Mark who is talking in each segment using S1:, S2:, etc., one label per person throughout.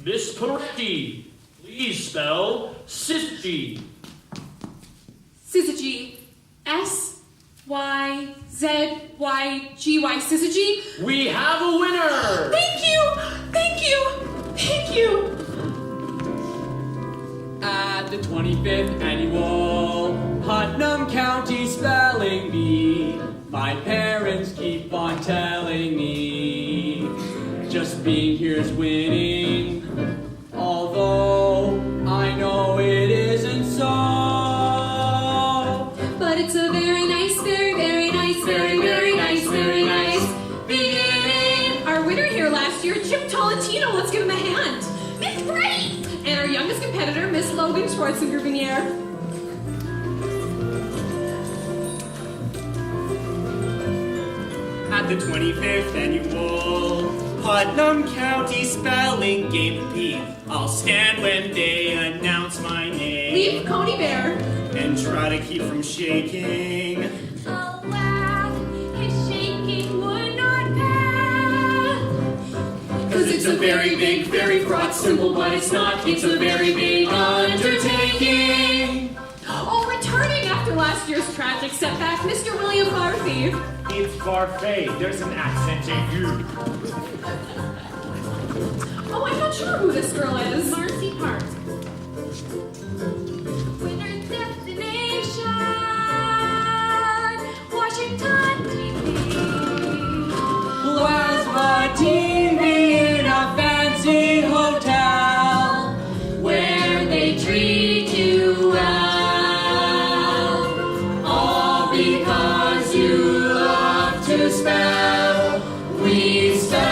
S1: Miss Peretti, please spell syzygy.
S2: Syzygy. S-Y-Z-Y-G-Y. Syzygy.
S1: We have a winner!
S2: Thank you! Thank you! Thank you!
S3: At the 25th annual Putnam County Spelling Bee, my parents keep on telling me just being here's winning, although I know it isn't so.
S2: But it's a very nice, very, very nice, very, very nice, very nice beginning. Our winner here last year, Chip Tolentino, let's give him a hand. Miss Brady! And our youngest competitor, Miss Logan Schwarzenegger-Vinier.
S4: At the 25th annual Putnam County Spelling Bee, I'll stand when they announce my name.
S2: Leave Coney Bear.
S4: And try to keep from shaking.
S2: Alas, his shaking would not pass.
S3: Cause it's a very big, very fraught symbol, but it's not. It's a very big undertaking.
S2: Oh, returning after last year's tragic setback, Mr. William Barthy.
S1: It's Barfay. There's an accent aigu.
S2: Oh, I'm not sure who this girl is.
S5: Marcy Park. Winner's destination, Washington, D.C.
S3: Plasma TV in a fancy hotel where they treat you well, all because you love to spell. We spell.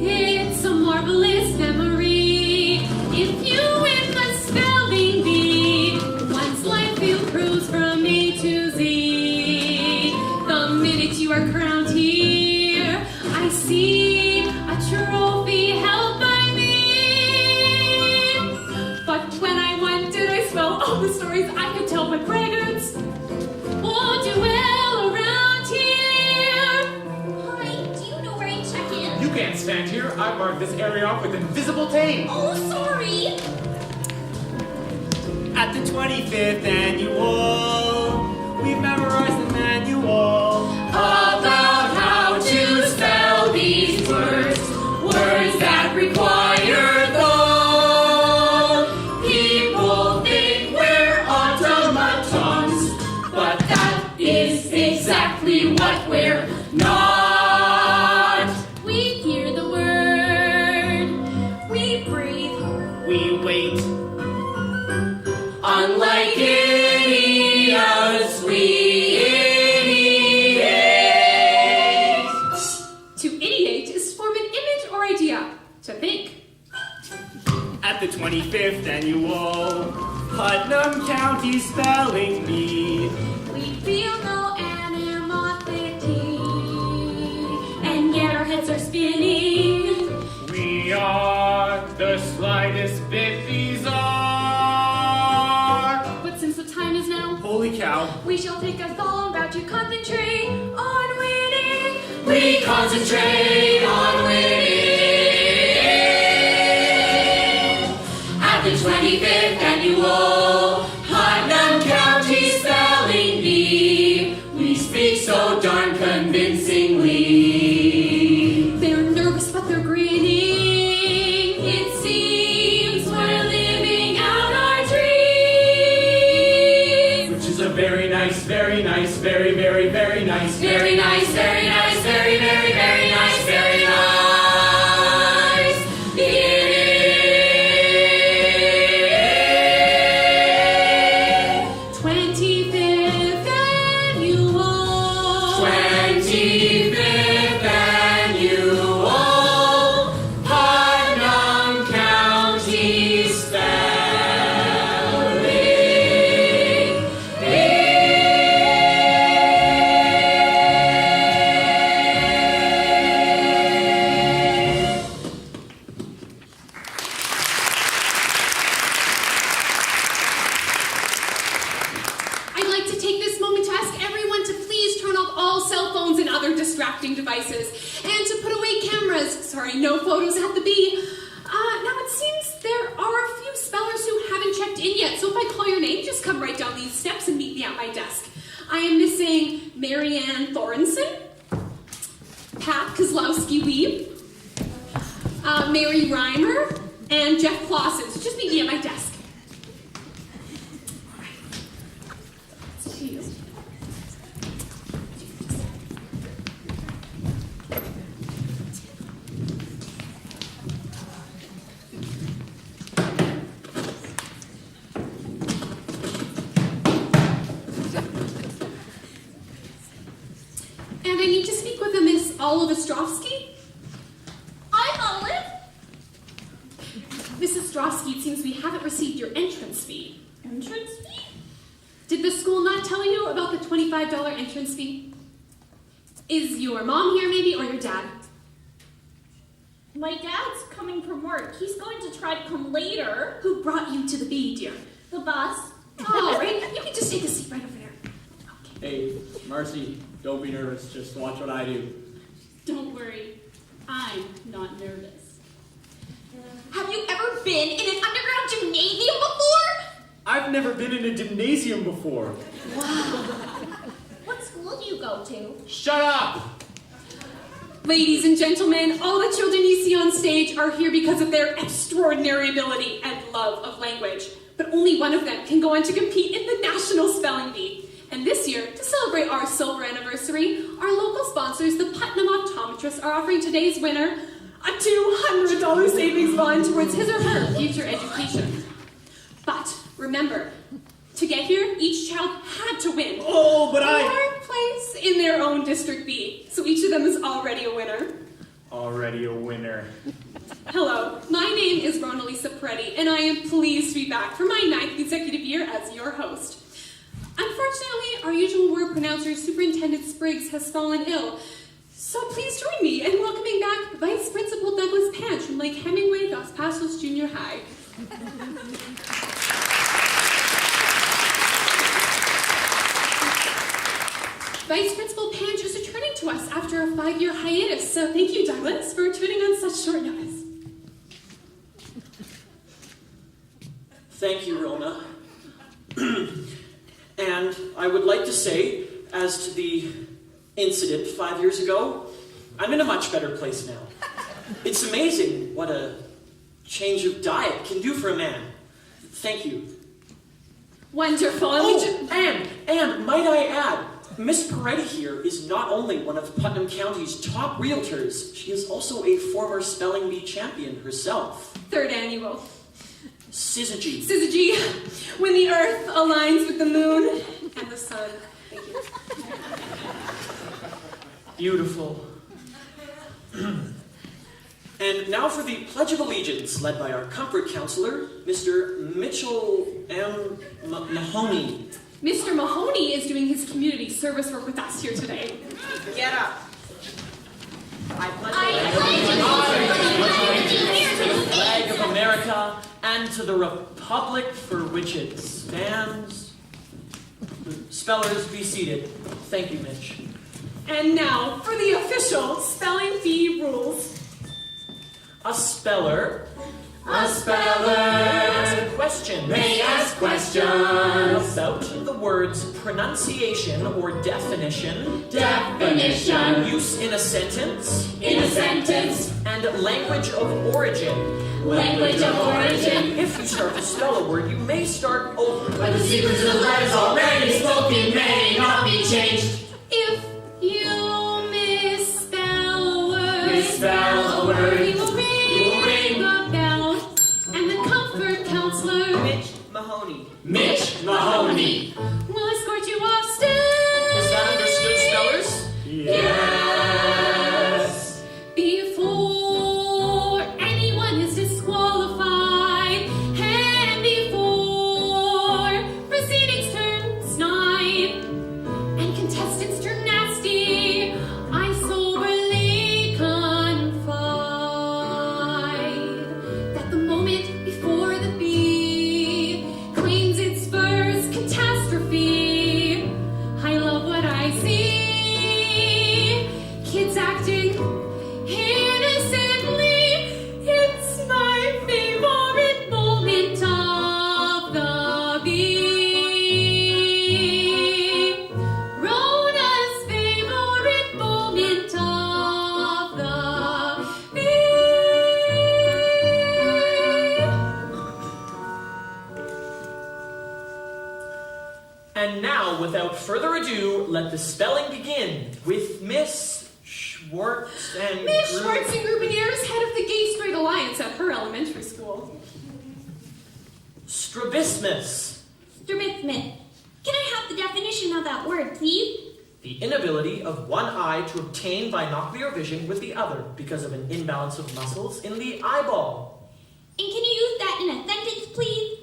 S2: It's a marvelous memory. If you win the spelling bee, one's life will cruise from A to Z. The minute you are crowned here, I see a trophy held by me. But when I won, did I spell all the stories I could tell but braggarts? Or do well around here?
S5: Hi, do you know where I check in?
S1: You can't stand here. I marked this area off with invisible tape.
S5: Oh, sorry.
S4: At the 25th annual, we've memorized the manual
S3: About how to spell these words, words that require thought. People think we're automatons, but that is exactly what we're not.
S2: We hear the word, we breathe.
S4: we wait.
S3: Unlike idiots, we ideate.
S2: To ideate is to form an image or idea. To think.
S4: At the 25th annual Putnam County Spelling Bee,
S2: We feel no animosity, and yet our heads are spinning.
S1: We are the slightest bit bizarre.
S2: But since the time is now,
S4: holy cow.
S2: we shall take a solemn vow to concentrate on winning.
S3: We concentrate on winning. At the 25th annual Putnam County Spelling Bee, we speak so darn convincingly.
S2: They're nervous, but they're grinning. It seems we're living out our dreams.
S1: Which is a very nice, very nice, very, very, very nice,
S3: Very nice, very nice, very, very, very nice, very nice. Beginning.
S2: 25th annual.
S3: 25th annual Putnam County Spelling Bee.
S2: I'd like to take this moment to ask everyone to please turn off all cell phones and other distracting devices. And and to put away cameras. Sorry, no photos at the bee. Now it seems there are a few spellers who haven't checked in yet, so if I call your name, just come right down these steps and meet me at my desk. I am missing Marianne Thorenson, Pat Kozlowski-Weeb, Mary Reimer, and Jeff Clausen. So just meet me at my desk. All right. Let's see you. And I need to speak with a Miss Olive Ostrovsky.
S5: I'm Olive.
S2: Mrs. Ostrovsky, it seems we haven't received your entrance fee.
S5: Entrance fee?
S2: Did the school not tell you about the $25 entrance fee? Is your mom here maybe, or your dad?
S5: My dad's coming from work. He's going to try to come later.
S2: Who brought you to the bee, dear?
S5: The bus.
S2: Oh, right. You can just take a seat right over there. Okay.
S1: Hey, Marcy, don't be nervous. Just watch what I do.
S2: Don't worry. I'm not nervous.
S5: Have you ever been in an underground gymnasium before?
S1: I've never been in a gymnasium before.
S5: What school do you go to?
S1: Shut up!
S2: Ladies and gentlemen, all the children you see on stage are here because of their extraordinary ability and love of language. But only one of them can go on to compete in the National Spelling Bee. And this year, to celebrate our silver anniversary, our local sponsors, the Putnam Optometrists, are offering today's winner a $200 savings bond towards his or her future education. But remember, to get here, each child had to win.
S1: Oh, but
S2: Third place in their own District B. So each of them is already a winner.
S1: Already a winner.
S2: Hello, my name is Ronalisa Peretti, and I am pleased to be back for my 9th consecutive year as your host. Unfortunately, our usual word pronouncer, Superintendent Spriggs, has fallen ill. So please join me in welcoming back Vice Principal Douglas Panch from Lake Hemingway, Dos Passos Junior High. Vice Principal Panch is returning to us after a 5-year hiatus, so thank you, Douglas, for returning on such short notice.
S6: Thank you, Rona. And I would like to say, as to the incident 5 years ago, I'm in a much better place now. It's amazing what a change of diet can do for a man. Thank you.
S2: Wonderful.
S6: And might I add, Miss Peretti here is not only one of Putnam County's top realtors, she is also a former Spelling Bee champion herself.
S2: 3rd annual.
S6: Syzygy.
S2: Syzygy, when the earth aligns with the moon and the sun. Thank you.
S6: Beautiful. And now for the Pledge of Allegiance, led by our comfort counselor, Mr. Mitchell M. Mahoney.
S2: Mr. Mahoney is doing his community service work with us here today.
S6: Get up. I pledge
S5: allegiance
S6: to the flag of America and to the republic for which it stands. Spellers, be seated. Thank you, Mitch.
S2: And now for the official Spelling Bee rules.
S6: A speller
S1: A
S6: asks
S1: speller
S6: a question
S1: may ask questions.
S6: about the words pronunciation or definition,
S1: Definition
S6: use in a sentence,
S1: in a sentence.
S6: and language of origin.
S1: Language of origin.
S6: If you start to spell a word, you may start over.
S1: But the sequence of the letters already spoken may not be changed.
S2: If you misspell words,
S1: Misspell a word,
S2: you will ring the bell. And the comfort counselor
S6: Mitch Mahoney.
S1: Mitch Mahoney.
S2: will escort you off stage.
S6: Is that understood, spellers?
S1: Yes.
S2: Before anyone is disqualified, and before proceedings turn snide, and contestants turn nasty, I soberly confide that the moment before the bee claims its first catastrophe,
S6: And now, without further ado, let the spelling begin with Miss Schwartz and
S2: Miss Schwartz and Grubenieres, head of the Gay Straight Alliance at her elementary school.
S6: Strabismus.
S5: Strabismus. Can I have the definition of that word, please?
S6: The inability of one eye to obtain binocular vision with the other because of an imbalance of muscles in the eyeball.
S5: And can you use that in a sentence, please?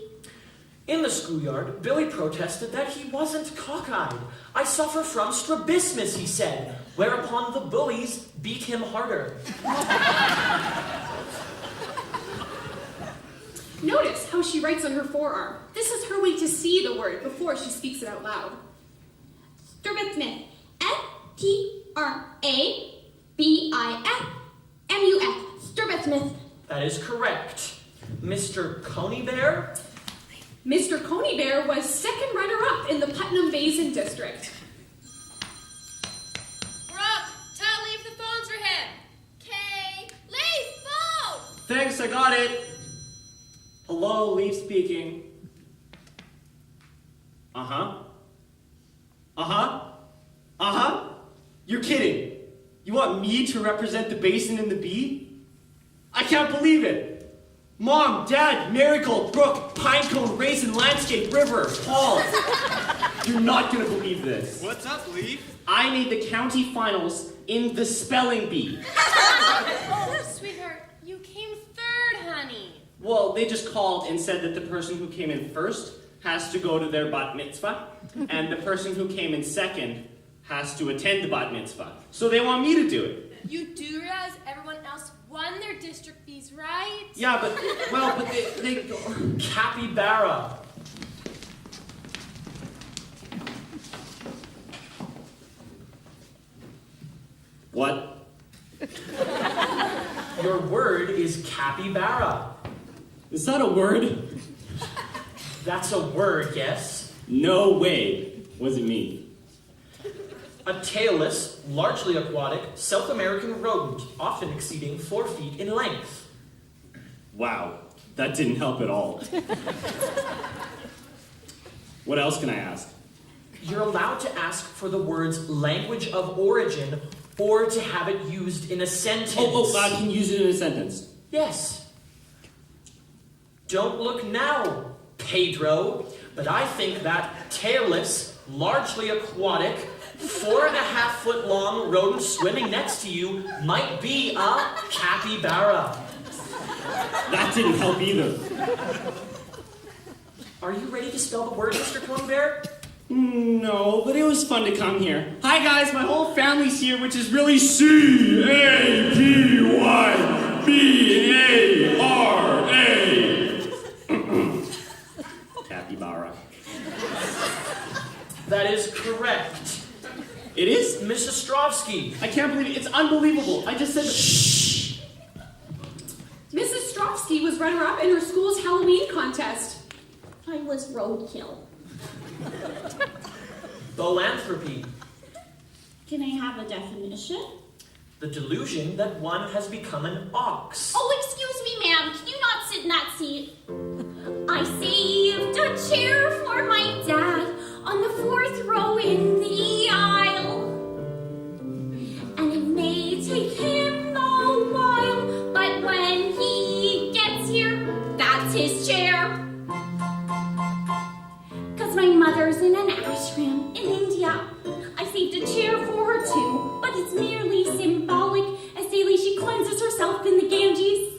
S6: In the schoolyard, Billy protested that he wasn't cockeyed. I suffer from strabismus, he said, whereupon the bullies beat him harder.
S2: Notice how she writes on her forearm. This is her way to see the word before she speaks it out loud.
S5: Strabismus. S-T-R-A-B-I-S-M-U-S. Strabismus.
S6: That is correct. Mr. Coney Bear?
S2: Mr. Coney Bear was second runner-up in the Putnam Basin District.
S7: We're up. Tell Leaf the phone's for him. Kay, Leaf, phone!
S4: Thanks, I got it. Hello, Leaf speaking. Uh-huh. You're kidding. You want me to represent the basin in the bee? I can't believe it. Mom, Dad, Marigold, Brook, Pinecone, Raisin, Landscape, River, Hall. You're not gonna believe this.
S8: What's up, Leaf?
S4: I made the county finals in the spelling bee.
S7: Oh, sweetheart, you came third, honey.
S4: Well, they just called and said that the person who came in first has to go to their bat mitzvah, and the person who came in second has to attend the bat mitzvah. So they want me to do it.
S7: You do realize everyone else won their district fees, right?
S4: Yeah, but they
S6: Capybara.
S4: What?
S6: Your word is capybara.
S4: Is that a word?
S6: That's a word, yes.
S4: No way. What does it mean?
S6: A tailless, largely aquatic, South American rodent, often exceeding 4 feet in length.
S4: Wow, that didn't help at all. What else can I ask?
S6: You're allowed to ask for the word's language of origin or to have it used in a sentence.
S4: I can use it in a sentence.
S6: Yes. Don't look now, Pedro, but I think that tailless, largely aquatic, 4.5 foot long rodent swimming next to you might be a capybara.
S4: That didn't help either.
S6: Are you ready to spell the word, Mr. Coney Bear?
S4: No, but it was fun to come here. Hi guys, my whole family's here, which is really C-A-P-Y-B-A-R-A. Capybara.
S6: That is correct.
S4: It is?
S6: Mrs. Ostrovsky.
S4: I can't believe it. It's unbelievable. I just said...
S6: Shh.
S2: Mrs. Strovsky was runner-up in her school's Halloween contest.
S5: I was roadkill.
S6: Boanthropy.
S5: Can I have a definition?
S6: The delusion that one has become an ox.
S5: Oh, excuse me, ma'am. Can you not sit in that seat? I saved a chair for my dad on the 4th row in the aisle. And it may take him a while, but when he gets here, that's his chair. 'Cause my mother's in an ashram in India. I saved a chair for her too, but it's merely symbolic, as daily she cleanses herself in the Ganges.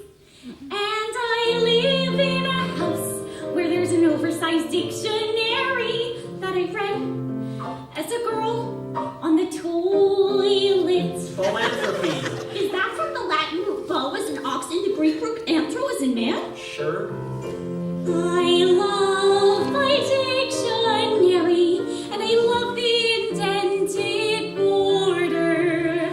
S5: And I live in a house where there's an oversized dictionary that I read as a girl on the toilet.
S6: Boanthropy.
S5: Is that from the Latin root bo as an ox and the Greek root anthro as in man?
S6: Sure.
S5: I love my dictionary, and I love the indented border.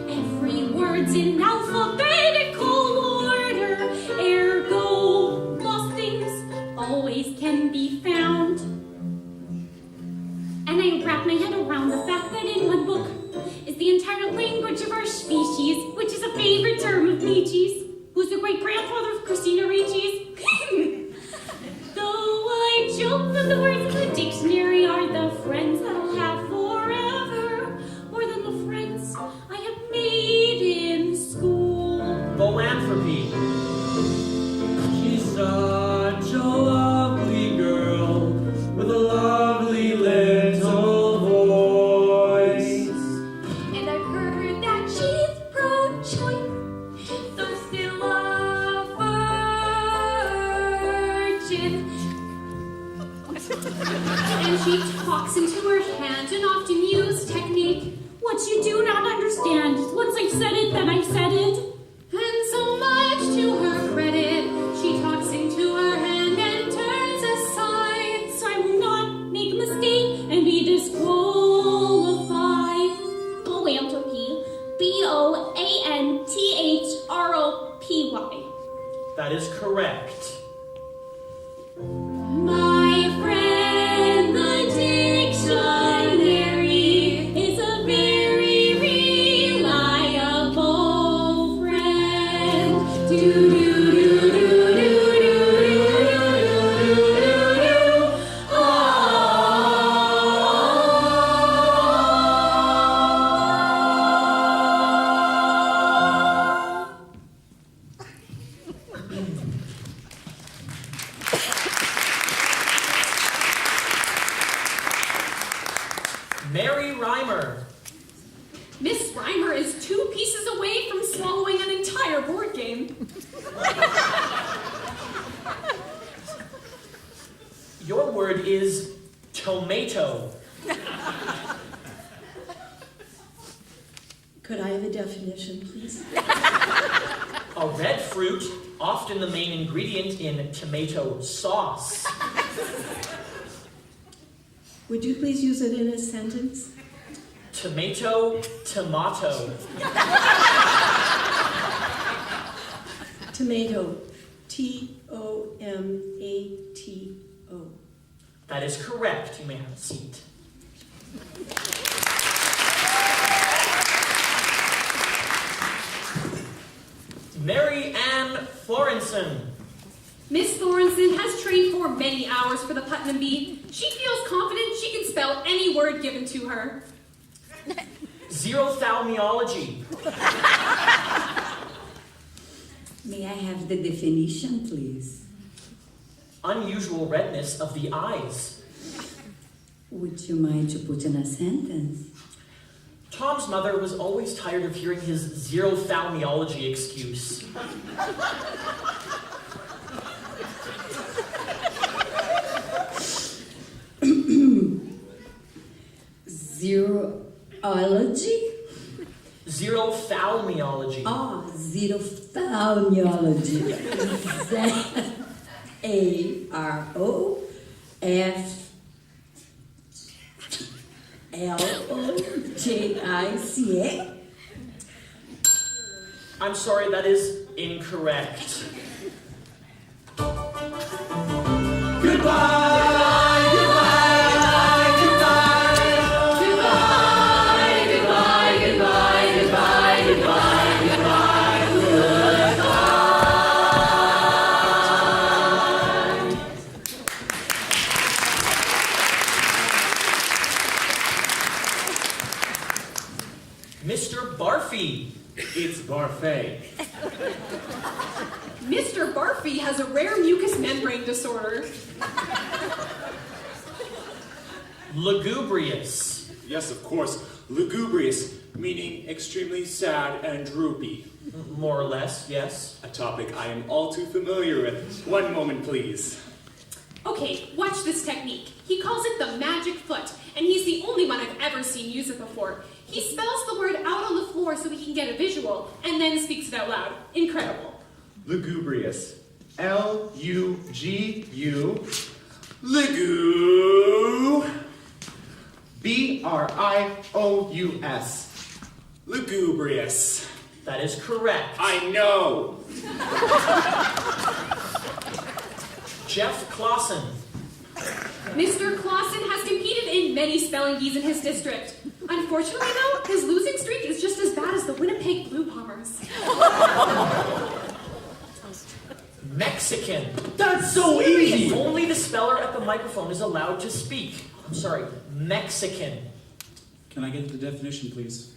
S5: Every word's in alphabetical order, ergo lost things always can be found. And I wrap my head around the fact that in one book is the entire language of our species, which is a favorite term of Nietzsche's, who's the great-grandfather of Christina Ricci's. Though I joke that the words in the dictionary are the
S2: talks into her hand, an often used technique.
S5: What you do not understand. Once I've said it, then I've said it.
S2: And so much to her credit, she talks into her hand and turns aside.
S5: So I will not make a mistake and be disqualified. Boantropy. Boantropy.
S6: That is correct.
S5: My friend, the dictionary is a very reliable friend.
S6: Mary Reimer.
S2: Miss Reimer is 2 pieces away from swallowing an entire board game.
S6: Your word is tomato.
S8: Could I have a definition, please?
S6: A red fruit, often the main ingredient in tomato sauce.
S8: Would you please use it in a sentence?
S6: Tomato.
S8: Tomato. Tomato.
S6: That is correct. You may have a seat. Mary Ann Florenson.
S2: Miss Thorenson has trained for many hours for the Putnam Bee. She feels confident she can spell any word given to her.
S6: Xerophthalmiology.
S9: May I have the definition, please?
S6: Unusual redness of the eyes.
S9: Would you mind to put in a sentence?
S6: Tom's mother was always tired of hearing his xerophthalmiology excuse.
S9: Zeroology?
S6: Xerophthalmiology.
S9: Ah, xerophthalmiology. Zaroflologica?
S6: I'm sorry, that is incorrect. Mr. Barfy.
S1: It's Barfay.
S2: Mr. Barfy has a rare mucous membrane disorder.
S6: Lugubrious.
S1: Yes, of course. Lugubrious, meaning extremely sad and droopy.
S6: More or less, yes.
S1: A topic I am all too familiar with. One moment, please.
S2: Okay, watch this technique. He calls it the magic foot, and he's the only one I've ever seen use it before. He spells the word out on the floor so we can get a visual, and then speaks it out loud. Incredible.
S10: Lugubrious. L-U-G-U.
S1: Lugu.
S10: B-R-I-O-U-S.
S1: Lugubrious.
S6: That is correct.
S1: I know.
S6: Jeff Clausen.
S2: Mr. Clausen has competed in many spelling bees in his district. Unfortunately, though, his losing streak is just as bad as the Winnipeg Blue Bombers.
S6: Mexican.
S10: That's so easy!
S6: Only the speller at the microphone is allowed to speak. I'm sorry, Mexican.
S11: Can I get the definition, please?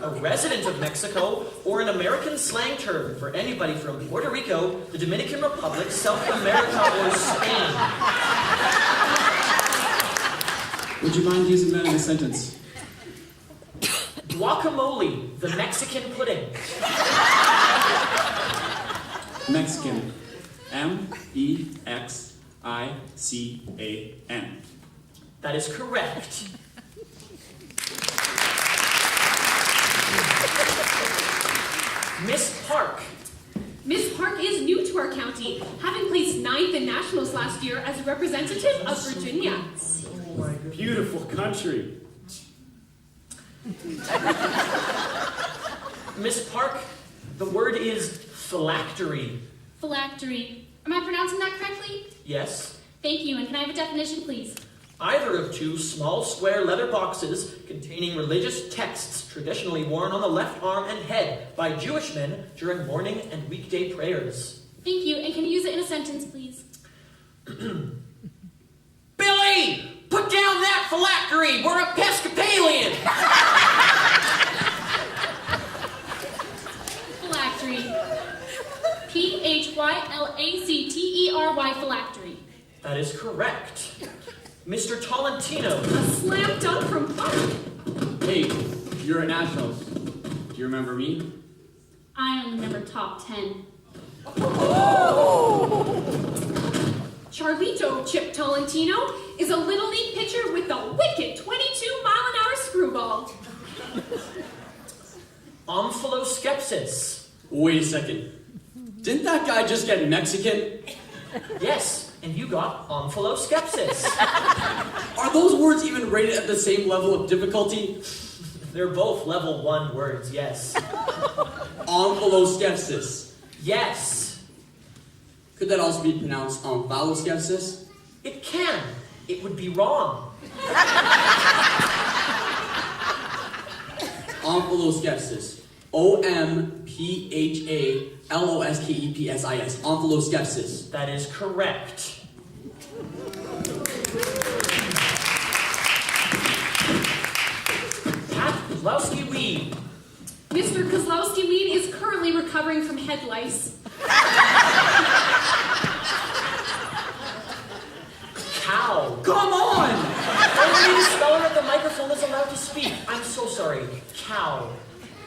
S6: A resident of Mexico, or an American slang term for anybody from Puerto Rico, the Dominican Republic, South America, or Spain.
S11: Would you mind using that in a sentence?
S6: Guacamole, the Mexican pudding.
S11: Mexican. M-E-X-I-C-A-N.
S6: That is correct. Miss Park.
S2: Miss Park is new to our county, having placed 9th in nationals last year as a representative of Virginia.
S4: Beautiful country.
S6: Miss Park, the word is phylactery.
S2: Phylactery. Am I pronouncing that correctly?
S6: Yes.
S2: Thank you, and can I have a definition, please?
S6: Either of two small square leather boxes containing religious texts traditionally worn on the left arm and head by Jewish men during morning and weekday prayers.
S2: Thank you, and can you use it in a sentence, please?
S6: Billy! Put down that phylactery! We're Episcopalian!
S2: Phylactery. P-H-Y-L-A-C-T-E-R-Y, phylactery.
S6: That is correct. Mr. Tolentino.
S2: A slam dunk from Park.
S11: Hey, you're at Nationals. Do you remember me?
S2: I only remember top 10. Charlito Chip Tolentino is a Little League pitcher with a wicked 22-mile-an-hour screwball.
S6: Omphaloscepsis.
S11: Wait a second. Didn't that guy just get Mexican?
S6: Yes, and you got omphaloscepsis.
S11: Are those words even rated at the same level of difficulty?
S6: They're both level 1 words, yes.
S11: Omphaloscepsis.
S6: Yes.
S11: Could that also be pronounced omphaloscepsis?
S6: It can. It would be wrong.
S11: Omphaloscepsis. O-M-P-H-A-L-O-S-K-E-P-S-I-S. Omphaloscepsis.
S6: That is correct. Pat Kozlowski-Weed.
S2: Mr. Kozlowski-Weed is currently recovering from head lice.
S6: Cow.
S11: Come on!
S6: Only the speller at the microphone is allowed to speak. I'm so sorry. Cow.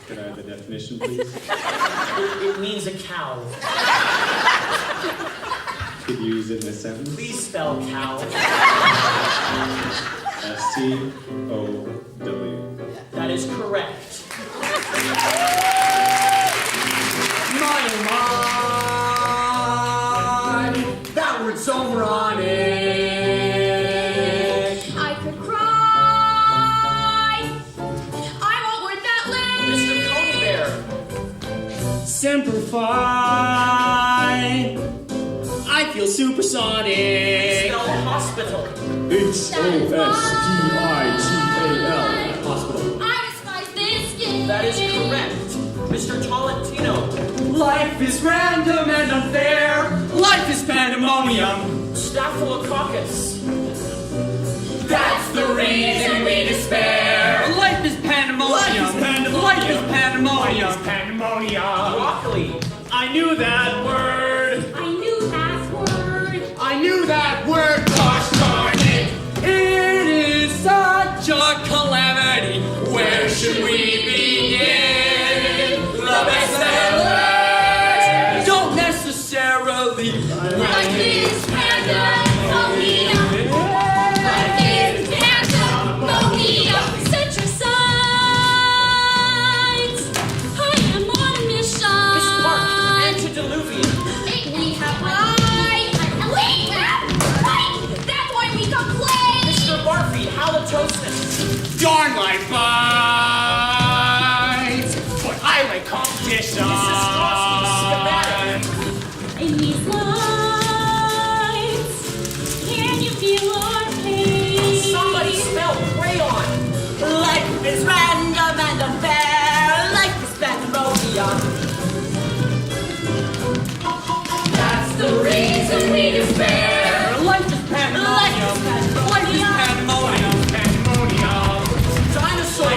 S10: Can I have the definition, please?
S6: It means a cow.
S10: Could you use it in a sentence?
S6: Please spell cow.
S10: S-T-O-W.
S6: That is correct.
S11: My, that word's so moronic.
S2: I could cry. I won't word that
S6: Mr.
S2: list.
S6: Coney Bear.
S4: Simplify. I feel supersonic.
S6: Spell hospital.
S10: H-O-S-T-I-G-A-L. Hospital.
S2: I despise this game.
S6: That is correct. Mr. Tolentino.
S4: Life is random and unfair. Life is pandemonium.
S6: Staphylococcus.
S4: That's the reason we despair. Life is pandemonium. Life is pandemonium. Life is pandemonium. Life is pandemonium.
S6: Broccoli.
S4: I knew that word.
S2: I knew that word.
S4: I knew that word. Gosh darn it. It is such a calamity. Where should we begin? The best sellers don't necessarily.
S2: Life is pandemonium. Life is pandemonium. Set your sights. I am on a mission.
S6: Miss Park. Antediluvian.
S2: We have right. That's why we complain.
S6: Mr. Barfy. Halitosis.
S4: Darn my bites, but I like competition.
S6: Mrs. Scotty. Schematic.
S2: In these lights, can you feel our pain?
S6: Somebody spell crayon.
S3: Life is random and unfair. Life is pandemonium.
S2: That's the reason we despair.
S4: Life is pandemonium. Life is pandemonium. Pandemonium.
S6: Dinosaur.
S4: I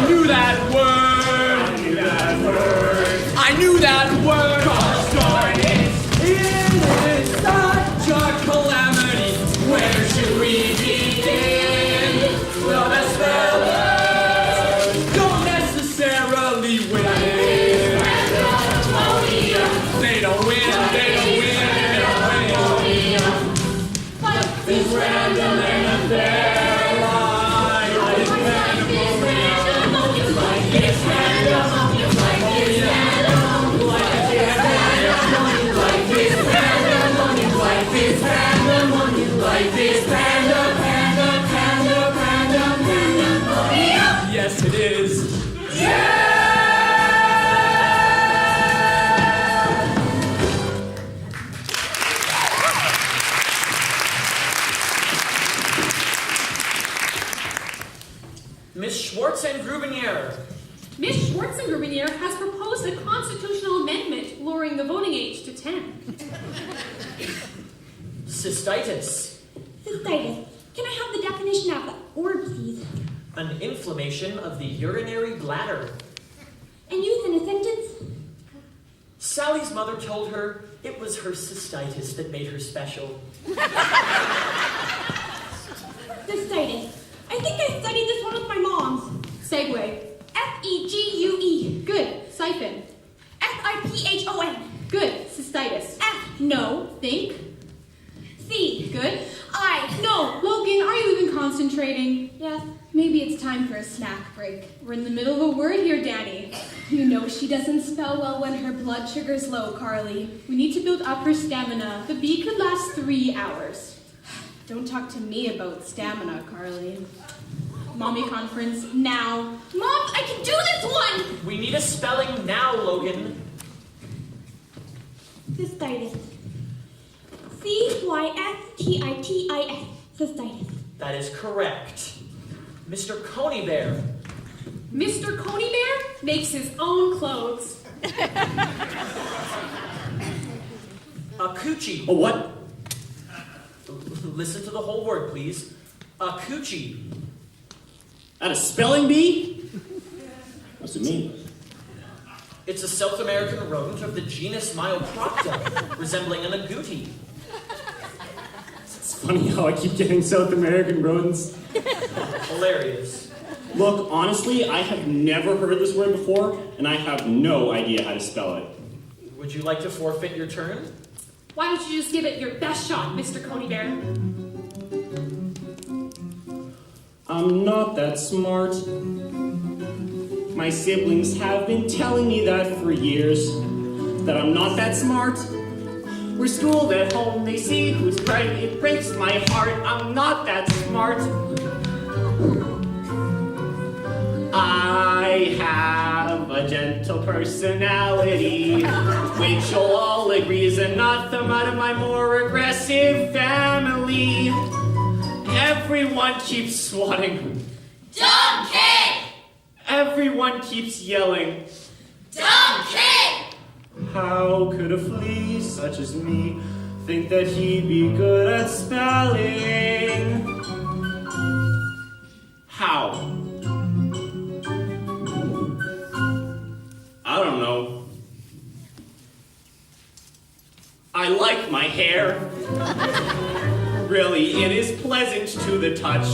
S6: Miss Schwartz-and-Grubinier.
S2: Miss Schwartz-and-Grubinier has proposed a constitutional amendment lowering the voting age to 10.
S6: Cystitis.
S5: Cystitis. Can I have the definition of the word, please?
S6: An inflammation of the urinary bladder.
S5: And use in a sentence?
S6: Sally's mother told her it was her cystitis that made her special.
S5: Cystitis. I think I studied this one with my mom.
S2: Segue.
S5: F-E-G-U-E.
S2: Good. Siphon.
S5: S-I-P-H-O-N.
S2: Good. Cystitis.
S5: F.
S2: No. Think.
S5: C.
S2: Good.
S5: I.
S2: No. Logan, are you even concentrating?
S5: Yes.
S2: Maybe it's time for a snack break. We're in the middle of a word here, Danny. You know she doesn't spell well when her blood sugar's low, Carly. We need to build up her stamina. The bee could last 3 hours. Don't talk to me about stamina, Carly. Mommy conference, now.
S5: Mom, I can do this one!
S6: We need a spelling now, Logan.
S5: Cystitis. C-Y-S-T-I-T-I-S. Cystitis.
S6: That is correct. Mr. Coney Bear.
S2: Mr. Coney Bear makes his own clothes.
S6: A coochie.
S10: A what?
S6: Listen to the whole word, please. A coochie.
S10: At a spelling bee? What's it mean?
S6: It's a South American rodent of the genus Myopropta, resembling an agouti.
S10: It's funny how I keep getting South American rodents.
S6: Hilarious.
S10: Look, honestly, I have never heard this word before, and I have no idea how to spell it.
S6: Would you like to forfeit your turn?
S2: Why don't you just give it your best shot, Mr. Coney Bear?
S10: I'm not that smart. My siblings have been telling me that for years, that I'm not that smart. We're schooled at home, they see who's right, it breaks my heart, I'm not that smart. I have a gentle personality, which you'll all agree is anathema to my more aggressive family. Everyone keeps swatting.
S7: Donkey!
S10: Everyone keeps yelling.
S7: Donkey!
S10: How could a flea such as me think that he'd be good at spelling? How? I don't know. I like my hair. Really, it is pleasant to the touch.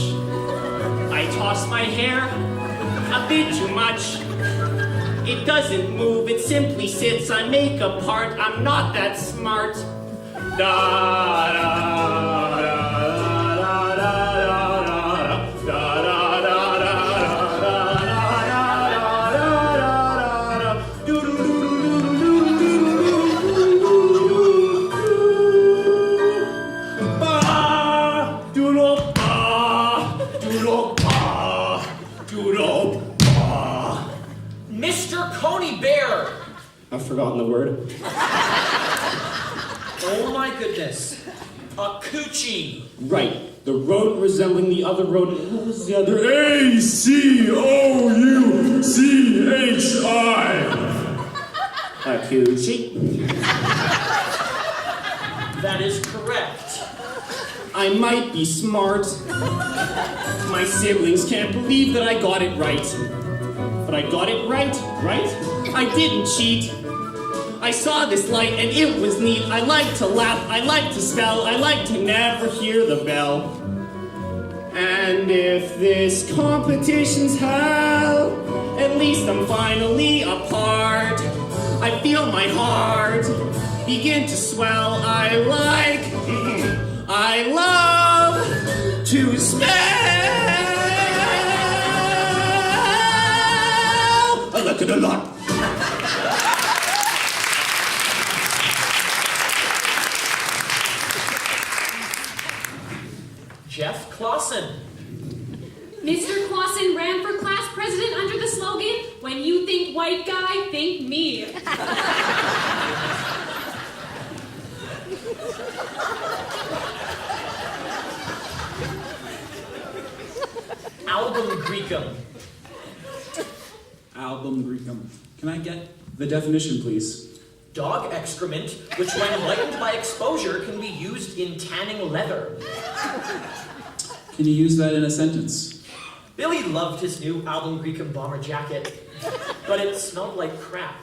S10: I toss my hair a bit too much. It doesn't move, it simply sits on makeup part. I'm not that smart. Da da da da da da da
S6: Mr. Coney Bear!
S10: I've forgotten the word.
S6: Oh my goodness. A coochie.
S10: Right. The rodent resembling the other rodent. What was the other? A-C-O-U-C-H-I. A coochie.
S6: That is correct.
S10: I might be smart. My siblings can't believe that I got it right. But I got it right? I didn't cheat. I saw this light and it was neat. I like to laugh, I like to spell, I like to never hear the bell. And if this competition's hell, at least I'm finally apart. I feel my heart begin to swell. I love to spell. I like it a lot.
S6: Jeff Clausen.
S2: Mr. Clausen ran for class president under the slogan, "When you think white guy, think me."
S6: Album Greekum.
S12: Album Greekum. Can I get the definition, please?
S6: Dog excrement, which when lightened by exposure can be used in tanning leather.
S12: Can you use that in a sentence?
S6: Billy loved his new Album Greekum bomber jacket, but it smelled like crap.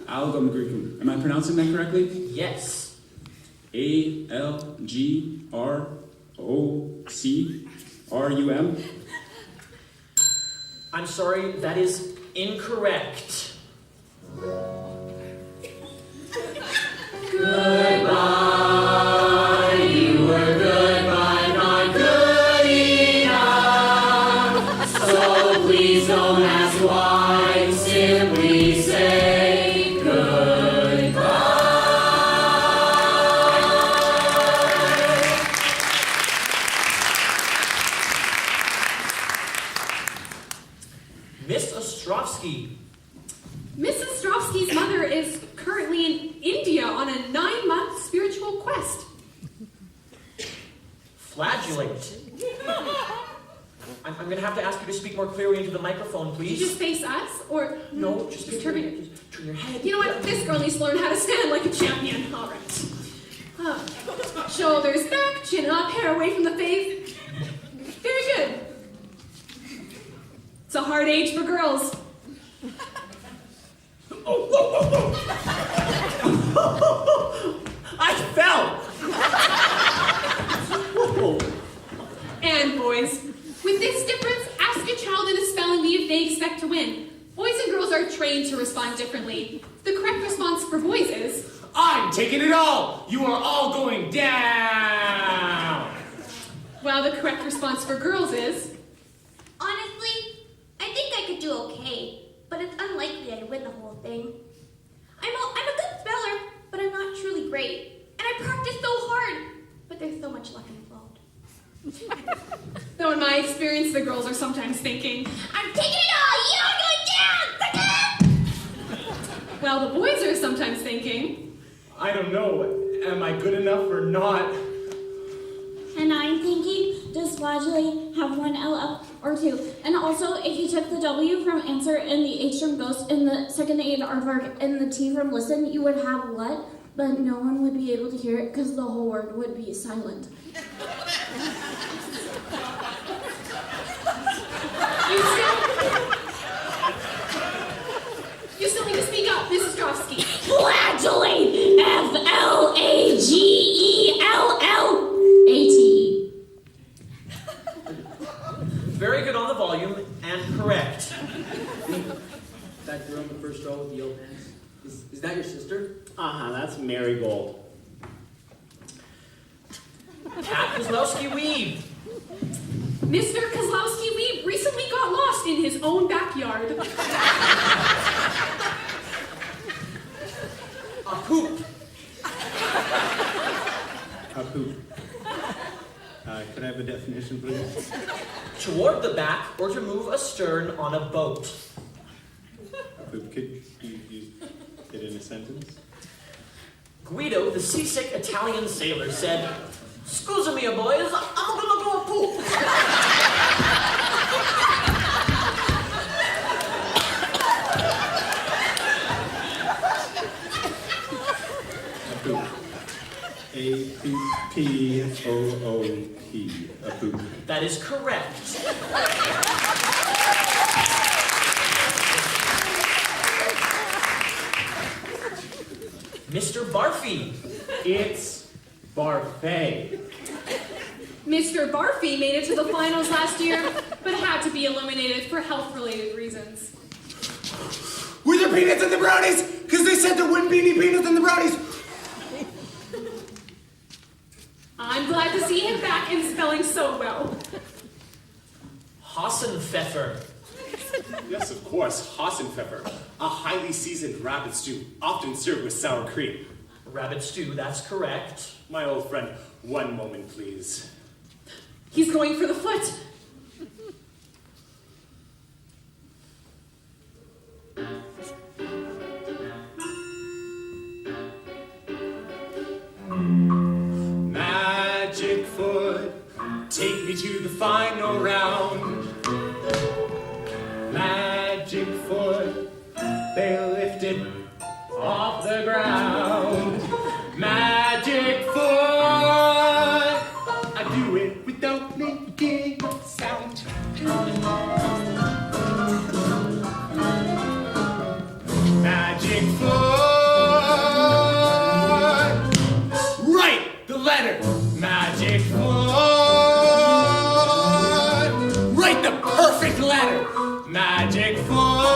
S12: Album Greekum. Am I pronouncing that correctly?
S6: Yes.
S12: ALGROCRUM?
S6: I'm sorry, that is incorrect.
S3: Goodbye, you were good, but not good enough. So please don't ask why, simply say goodbye.
S6: Miss Ostrovsky.
S2: Mrs. Ostrovsky's mother is currently in India on a 9-month spiritual quest.
S6: Flagellate. I'm going to have to ask you to speak more clearly into the microphone,
S2: Did you
S6: please.
S2: just face us, or
S6: No, just
S2: turn
S6: turn
S2: it?
S6: your head.
S2: You know what? This girl needs to learn how to stand like a champion. All right. Shoulders back, chin up, hair away from the face. Very good. It's a hard age for girls.
S6: I fell!
S2: And boys, with this difference, ask a child in a spelling bee if they expect to win. Boys and girls are trained to respond differently. The correct response for boys is,
S1: I'm taking it all! You are all going down!
S2: while the correct response for girls is,
S5: Honestly, I think I could do okay, but it's unlikely I'd win the whole thing. I'm a good speller, but I'm not truly great. And I practice so hard, but there's so much luck involved.
S2: though in my experience, the girls are sometimes thinking,
S5: I'm taking it all! You're going down!
S2: while the boys are sometimes thinking,
S1: I don't know. Am I good enough or not?
S5: And I'm thinking, does flagellate have one L up or two? And also, if you took the W from answer and the H from ghost and the second A and aardvark and the T from listen, you would have what? But no one would be able to hear it because the whole word would be silent.
S2: you still need to speak up, Mrs. Ostrovsky.
S5: Flagellate! Flagellate!
S6: Very good on the volume and correct.
S11: That girl in the first row with the yellow pants. Is that your sister?
S4: That's Marigold.
S6: Pat Kozlowski Weave.
S2: Mr. Kozlowski Weeb recently got lost in his own backyard.
S6: A poop.
S13: A poop. Could I have a definition, please?
S6: Toward the back or to move astern on a boat.
S13: A poop. Could you use it in a sentence?
S6: Guido, the seasick Italian sailor, said, "Scusa me, boys, I'm gonna go poop."
S13: A poop. A-P-P-O-O-P. A poop.
S6: That is correct. Mr. Barfy.
S1: It's Barfay.
S2: Mr. Barfy made it to the finals last year, but had to be eliminated for health-related reasons.
S1: Were there peanuts in the brownies? Because they said there wouldn't be any peanuts in the brownies.
S2: I'm glad to see him back and spelling so well.
S6: Hassenpfeffer.
S1: Yes, of course, Hassenpfeffer. A highly seasoned rabbit stew, often served with sour cream.
S6: Rabbit stew, that's correct.
S1: My old friend, one moment, please.
S2: He's going for the foot.
S1: Magic foot, take me to the final round. without making a sound. Magic foot. Write the letter. Magic foot. Write the perfect letter. Magic foot.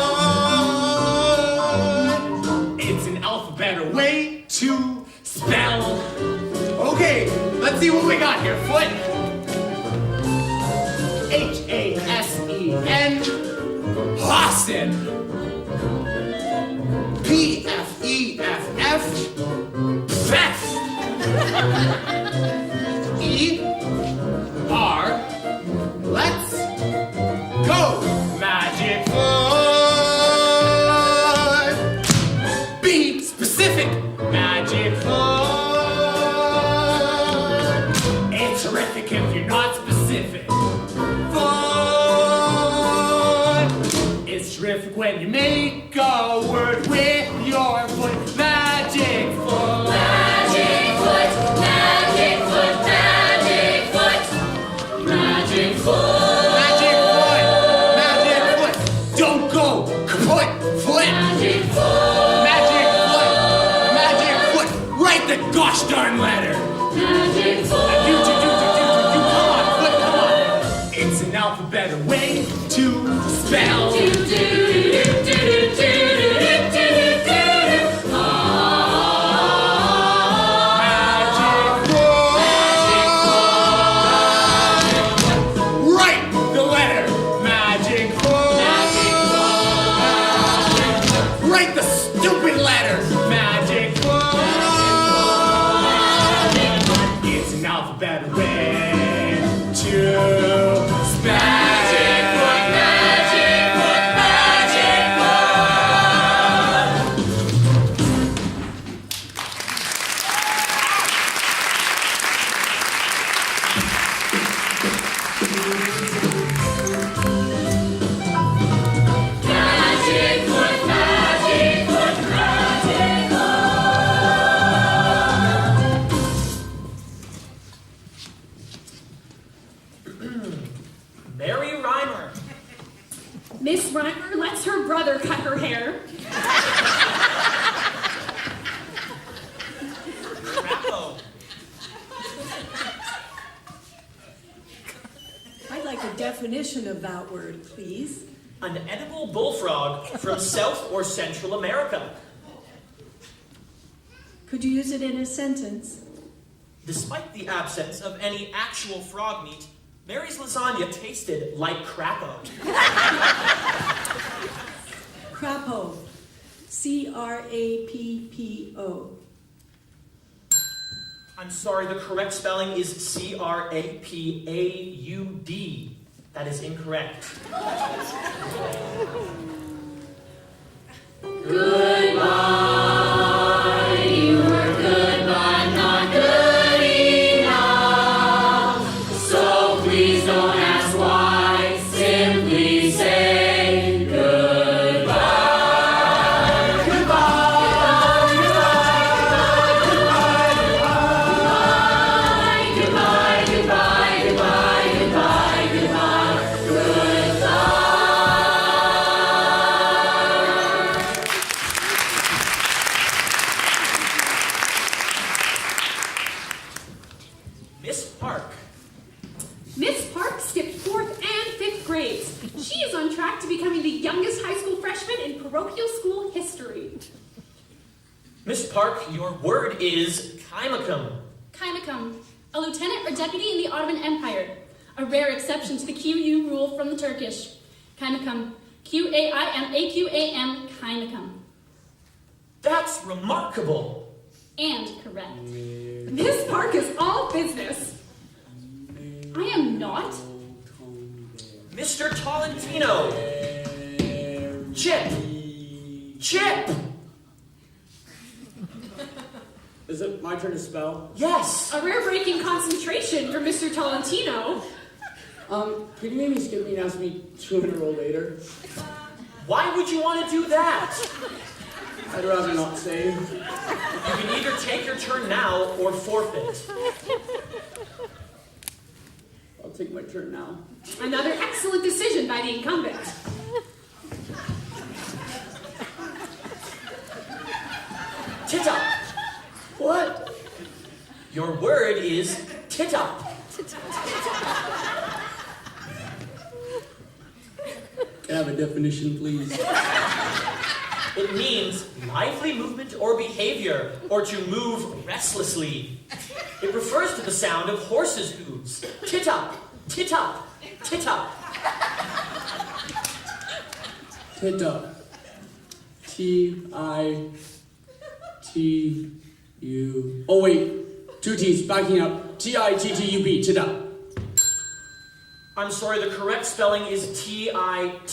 S1: It's an alphabet way to spell. Okay, let's see what we got here. Foot. H-A-S-E-N. Hasen. P-F-E-F-F. Pfeff. E-R. Let's go. Magic foot. Be specific. Magic foot. It's terrific if you're not specific. Foot. It's terrific when you make a word with your foot. Magic foot.
S3: Magic foot, magic foot, magic foot. Magic foot.
S1: Magic foot. Magic foot. Don't go kaput. Foot.
S3: Magic foot.
S1: Magic foot. Magic foot. Write the gosh darn letter.
S3: Magic foot.
S1: Come on, foot, come on. It's an alphabet way to spell. Write the letter. Magic foot. Write the stupid letter. Magic foot. It's an alphabet way to spell.
S3: Magic foot, magic foot, magic Magic foot, magic foot, magic
S6: Mary Reimer.
S2: Miss Reimer lets her brother cut her hair.
S6: Crapo.
S8: I'd like a definition of that word, please.
S6: An edible bullfrog from South or Central America.
S8: Could you use it in a sentence?
S6: Despite the absence of any actual frog meat, Mary's lasagna tasted like crapo.
S8: Crapo. C-R-A-P-P-O.
S6: I'm sorry, the correct spelling is C-R-A-P-A-U-D. That is incorrect.
S3: Goodbye, you were good, but not good enough. So please don't ask why, simply say goodbye. Goodbye, goodbye, goodbye, goodbye, goodbye, goodbye, goodbye.
S6: Miss Park.
S2: Miss Park skipped 4th and 5th grades. She is on track to becoming the youngest high school freshman in parochial school history.
S6: Miss Park, your word is kaimacum.
S2: Kaimacum, a lieutenant or deputy in the Ottoman Empire. A rare exception to the QU rule from the Turkish. Kaimacum, Q-A-I-M-A-Q-A-M, kaimacum.
S6: That's remarkable.
S2: And correct. Miss Park is all business. I am not.
S6: Mr. Tolentino. Chip. Chip.
S11: Is it my turn to spell?
S6: Yes.
S2: A rare-breaking concentration for Mr. Tolentino.
S11: Could you maybe skip me and ask me 2 in a row later?
S6: Why would you want to do that?
S11: I'd rather not say.
S6: You can either take your turn now or forfeit.
S8: I'll take my turn now.
S2: Another excellent decision by the incumbent.
S6: Tit-up.
S8: What?
S6: Your word is tit-up.
S11: Can I have a definition, please?
S6: It means lively movement or behavior, or to move restlessly. It refers to the sound of horses' hooves. Tit-up, tit-up, tit-up.
S11: Tit-up. T-I-T-U... Oh, wait. 2 T's, backing up. T-I-T-T-U-B, tit-up.
S6: I'm sorry, the correct spelling is T-I-T-T-U-P.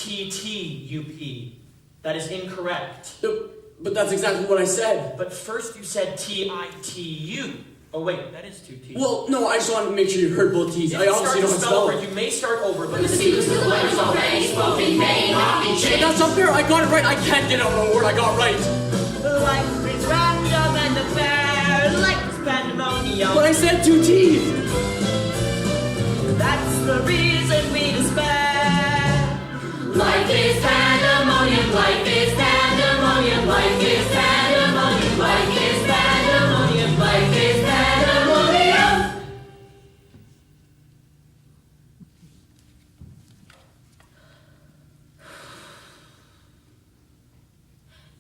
S6: That is incorrect.
S11: No, but that's exactly what I said.
S6: But first you said T-I-T-U. Oh wait, that is 2 T's.
S11: Well, no, I just wanted to make sure you heard both T's. I obviously don't spell
S6: over. You may start over, but
S3: The secret to the letters already spoken may not be
S11: But
S3: changed.
S11: that's not fair. I got it right. I can't get out a word I got right.
S14: Life is random and affair, life is pandemonium.
S11: But I said 2 T's.
S14: That's the reason we despair.
S3: Life is pandemonium, life is pandemonium, life is pandemonium, life is pandemonium, life is pandemonium.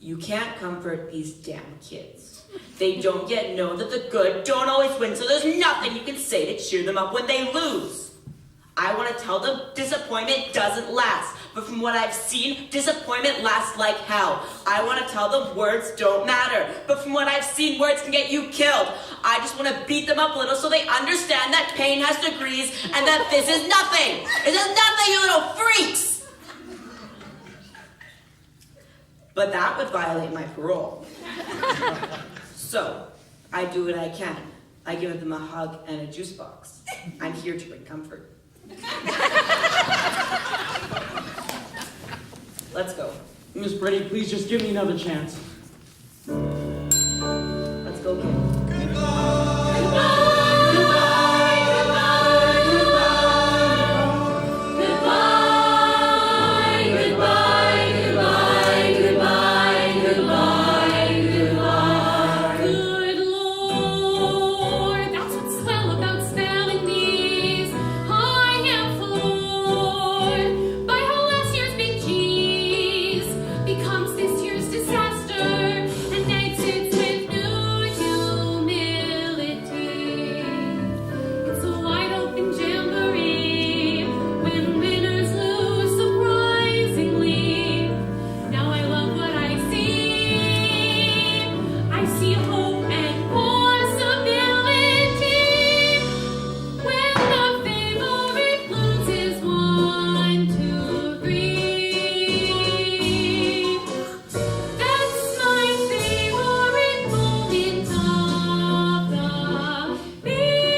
S14: You can't comfort these damn kids. They don't yet know that the good don't always win, so there's nothing you can say to cheer them up when they lose. I want to tell them disappointment doesn't last, but from what I've seen, disappointment lasts like hell. I want to tell them words don't matter, but from what I've seen, words can get you killed. I just want to beat them up a little so they understand that pain has degrees and that this is nothing. This is nothing, you little freaks. But that would violate my parole. So, I do what I can. I give them a hug and a juice box. I'm here to bring comfort. Let's go.
S4: Miss Brady, please just give me another chance.
S14: Let's go, kid.
S2: Good Lord, that's what's swell about spelling bees. I am floored by how last year's big cheese becomes this year's disaster and exits with new humility. It's a wide open jamboree when winners lose surprisingly. Now I love what I see. I see hope and possibility. When the favorite loses 1, 2, 3. That's my favorite moment of the bee.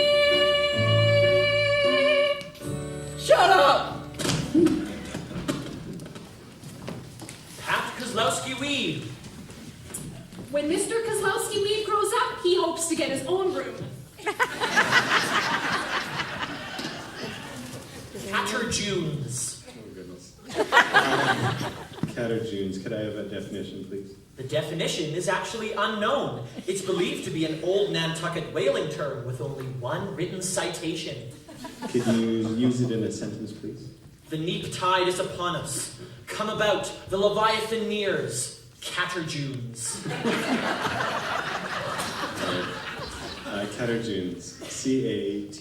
S11: Shut up!
S6: Pat Kozlowski-Weed.
S2: When Mr. Kozlowski-Weed grows up, he hopes to get his own room.
S6: Caterjunes.
S13: Oh, goodness. Caterjunes, could I have a definition, please?
S6: The definition is actually unknown. It's believed to be an old Nantucket whaling term with only one written citation.
S13: Could you use it in a sentence, please?
S6: The neap tide is upon us. Come about, the Leviathan nears. Caterjunes.
S13: Caterjunes. C-A-T-E-R-J-U-N-E-S.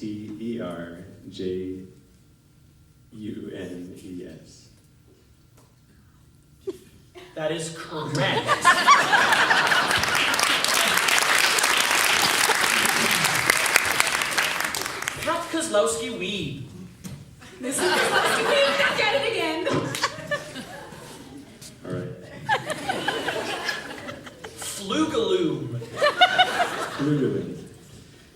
S6: That is correct. Pat Kozlowski-Weed.
S2: Mr. Kozlowski-Weed, back at it again.
S13: All right.
S6: Flugaloom.
S13: Flugelin.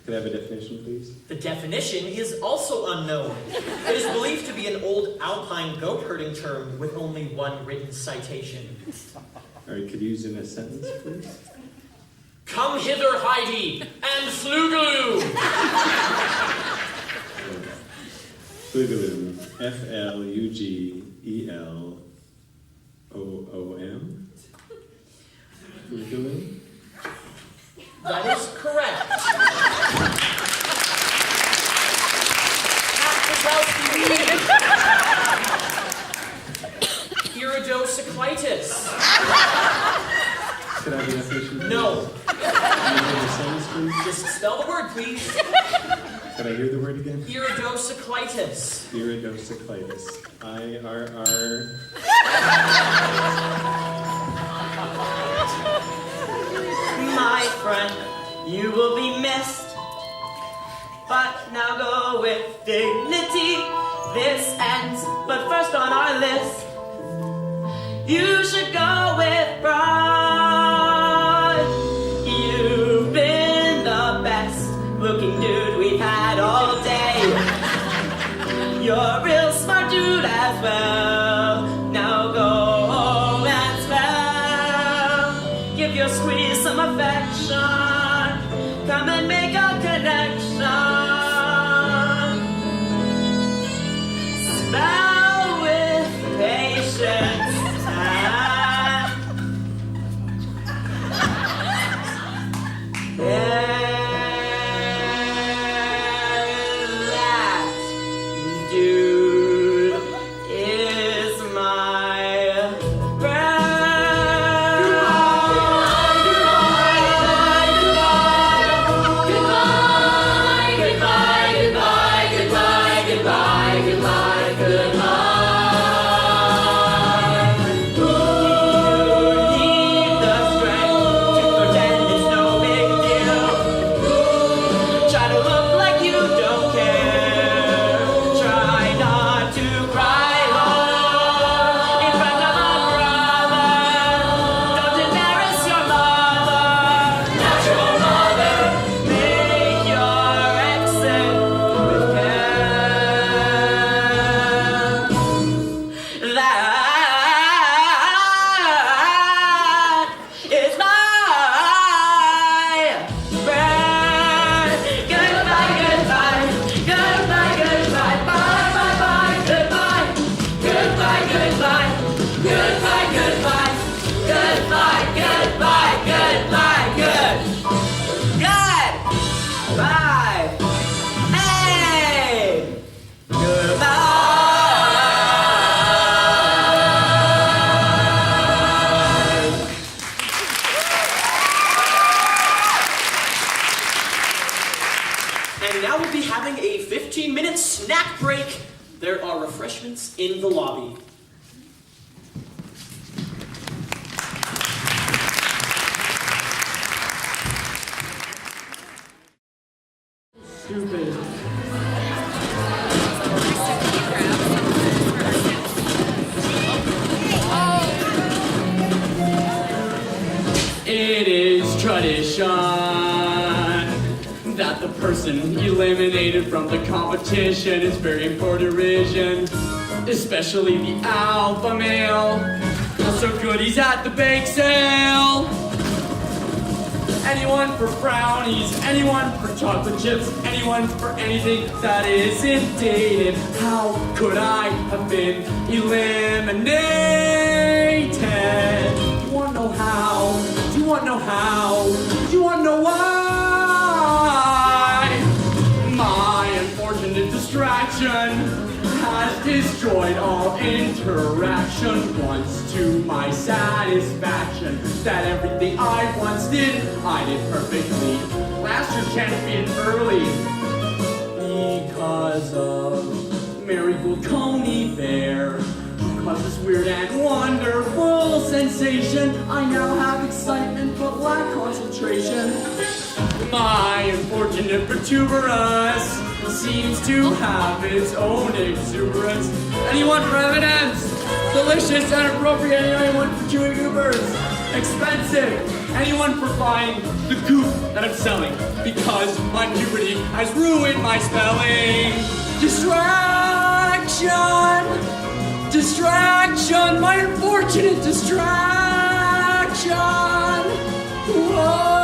S13: Could I have a definition, please?
S6: The definition is also unknown. It is believed to be an old alpine goat herding term with only one written citation.
S13: All right, could you use it in a sentence, please?
S6: Come hither, Heidi, and Flugaloo!
S13: Flugelum. F-L-U-G-E-L-O-O-M. Flugelum.
S6: That is correct. Iridocyclitis.
S13: Could I have the definition?
S6: No.
S13: Can you hear the sentence, please?
S6: Just spell the word, please.
S13: Could I hear the word again?
S6: Iridocyclitis.
S13: Iridocyclitis. I-R-R.
S14: My friend, you will be missed. But now go with dignity. This ends, but first on our list, you should go with pride. You've been the best looking dude we've had all day. You're a real smart dude as well. Now go home and spell. Give your squeeze some affection. Come and make a connection. Spell with patience. That dude is my friend.
S3: Goodbye, goodbye, goodbye, goodbye, goodbye, goodbye, goodbye.
S14: You need the strength to pretend it's no big deal. Try to look like you don't care. Try not to cry alone in front of a brother. Don't embarrass your mother, natural mother. Make your exit with care. That is my friend. Goodbye, goodbye, goodbye, goodbye, bye, bye, bye, goodbye, goodbye, goodbye, goodbye, goodbye, goodbye, goodbye, goodbye, good, goodbye, hey, goodbye.
S6: And now we'll be having a 15-minute snack break. There are refreshments in the lobby.
S10: Stupid. It is tradition that the person eliminated from the competition is buried for derision, especially the alpha male. Also goodies at the bake sale. Anyone for brownies, anyone for chocolate chips, anyone for anything that isn't dated. How could I have been eliminated? Do you want to know how? Do you want to know how? Do you want to know why? My unfortunate distraction has destroyed all interaction once to my satisfaction. That everything I once did, I did perfectly. Last year's chance being early because of Marigold Coney Fair. Because this weird and wonderful sensation, I now have excitement but lack concentration. My unfortunate protuberance seems to have its own exuberance. Anyone for M&M's? Delicious and appropriate. Anyone for chewing goobers? Expensive. Anyone for buying the goop that I'm selling? Because my puberty has ruined my spelling. Distraction! Distraction! My unfortunate distraction! Whoa!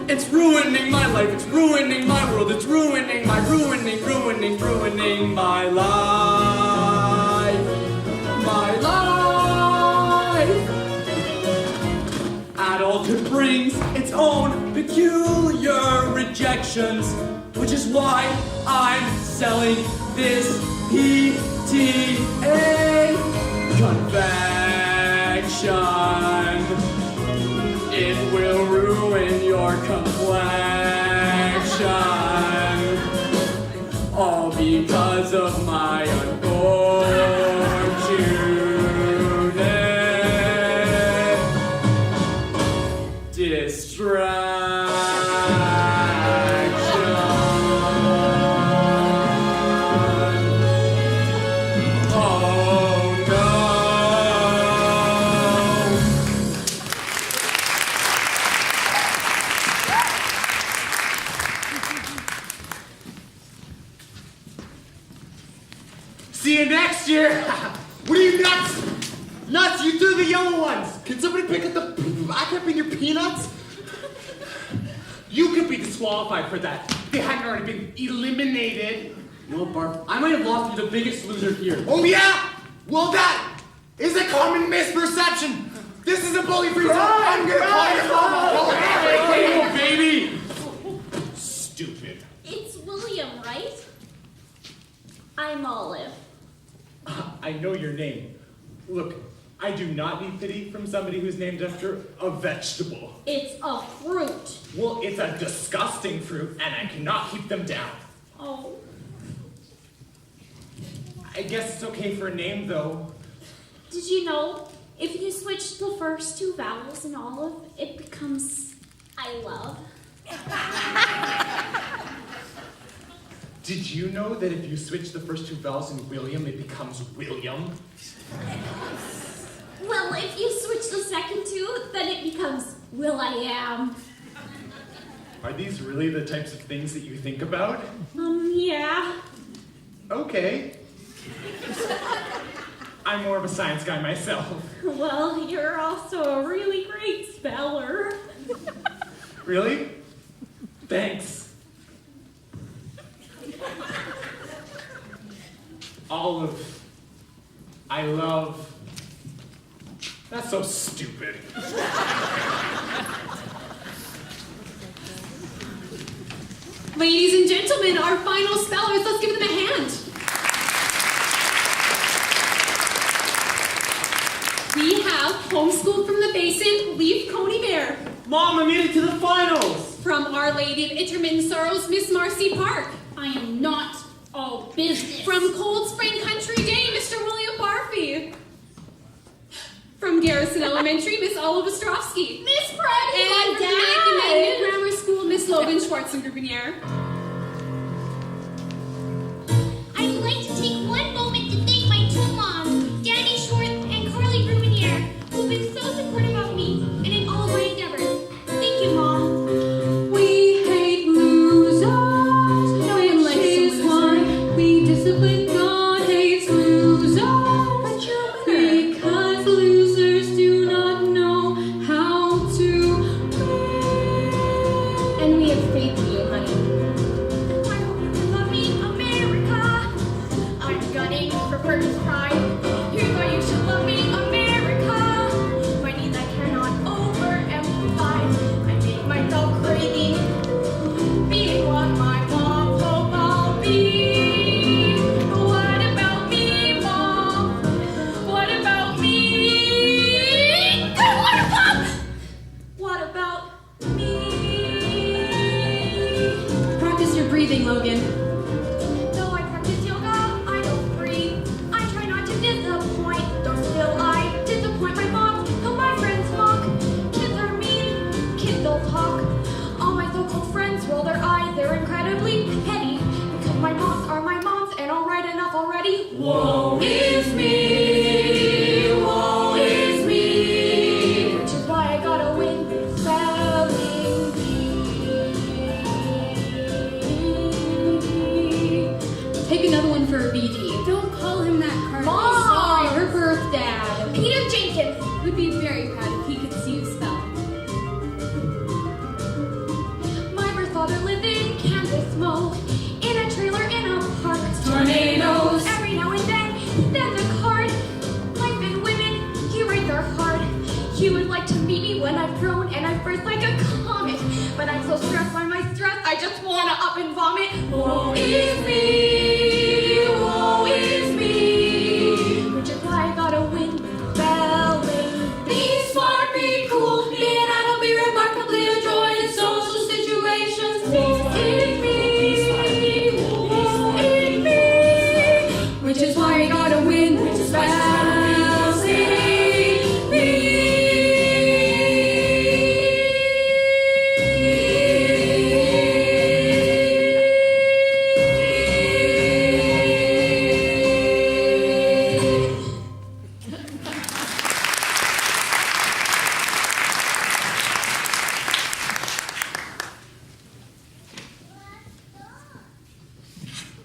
S10: It's ruining my life, it's ruining my world, it's ruining my
S1: ruining my life. My life. Adulthood brings its own peculiar rejections, which is why I'm selling this PTA confection. It will ruin your complexion, all because of my unfortunate distraction. Oh no.
S15: See you next year. What are you, nuts? Nuts, you threw the yellow ones. Can somebody pick up the black up in your peanuts?
S1: You could be disqualified for that. They hadn't already been eliminated.
S4: No, Barb, I might have lost you the biggest loser here.
S15: Oh yeah? Well, that is a common misperception. This is a bully-free zone. I'm gonna call your mama.
S1: Hey, baby. Stupid.
S5: It's William, right? I'm Olive.
S1: I know your name. Look, I do not need pity from somebody who's named after a vegetable.
S5: It's a fruit.
S1: Well, it's a disgusting fruit, and I cannot keep them down.
S5: Oh.
S1: I guess it's okay for a name, though.
S5: Did you know if you switch the first two vowels in Olive, it becomes I love?
S1: Did you know that if you switch the first two vowels in William, it becomes William?
S5: Well, if you switch the second two, then it becomes Will I Am.
S1: Are these really the types of things that you think about?
S5: Yeah.
S1: Okay. I'm more of a science guy myself.
S5: Well, you're also a really great speller.
S1: Really? Thanks. Olive. I love. That's so stupid.
S2: Ladies and gentlemen, our final spellers, let's give them a hand. We have Homeschooled from the Basin, Leaf Coney Bear.
S4: Mom, I made it to the finals.
S2: From Our Lady of Intermittent Sorrows, Miss Marcy Park.
S5: I am not all business.
S2: From Cold Spring Country Day, Mr. William Barfy. From Garrison Elementary, Miss Olive Ostrovsky.
S5: Miss Freddie,
S2: And from Dominican Magnet Grammar School, Miss Logan Schwarzenegger.
S5: I'd like to take one moment to thank my two moms, Danny Schwartz and Carly Gruminier, who've been so supportive of me and in all of my endeavors. Thank you, Mom.
S2: We hate losers, which is why we discipline God hates losers. Because losers do not know how to win.
S5: And we have faith in you, honey. I hope you can love me, America. I'm gunning for first pride. Here's why you should love me, America. My needs I cannot overemphasize. I make myself crazy, being what my mom hoped I'll be. But what about me, Mom? What about me? Good water pump! What about me?
S2: Practice your breathing, Logan.
S5: Though I practice yoga, I don't breathe. I try not to disappoint, though still I disappoint my moms, who my friends mock. Kids are mean, kids don't talk. All my so-called friends roll their eyes, they're incredibly petty. Because my moms are my moms and alright enough already. Woe is me, woe is me. Which is why I gotta win spelling bee.
S2: Take another one for BD.
S5: Don't call him that, Carly.
S2: Mom!
S5: Sorry, her birth dad. Peter Jenkins
S2: Would be very proud if he could see you spell.
S5: My birth father lived in Kansas, Mo, in a
S2: wanna up and vomit. Woe is me, woe is me. Richard, why I gotta win spelling? Be smart, be cool, be an adult, be remarkably adroit in social situations. Woe is me, woe is me. Which is why I gotta win spelling.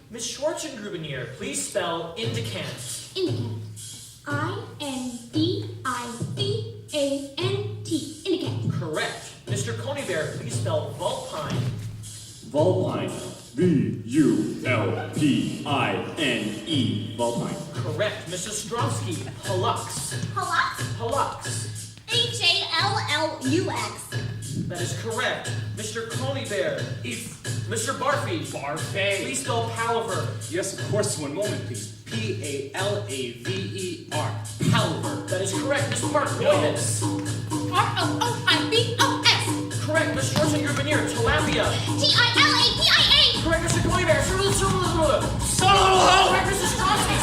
S6: Miss Schwarzengrubenier, please spell indicant.
S5: Indicant. I-N-D-I-C-A-N-T. Indicant.
S6: Correct. Mr. Coneybear, please spell vulpine.
S10: Vulpine. V-U-L-P-I-N-E. Vulpine.
S6: Correct. Mrs. Stronsky, hallux.
S5: Hallux?
S6: Hallux.
S5: H-A-L-L-U-X.
S6: That is correct. Mr. Coneybear, Mr. Barfy.
S10: Barfay.
S6: Please spell palaver.
S10: Yes, of course. One moment, please. P-A-L-A-V-E-R. Palaver.
S6: That is correct. Miss Park, Roivus.
S2: R-O-O-I-B-O-S.
S6: Correct. Miss Schwarzengrubenier, tilapia.
S2: T-I-L-A-P-I-A.
S6: Correct. Mr. Coneybear, correct. Mrs. Stronsky,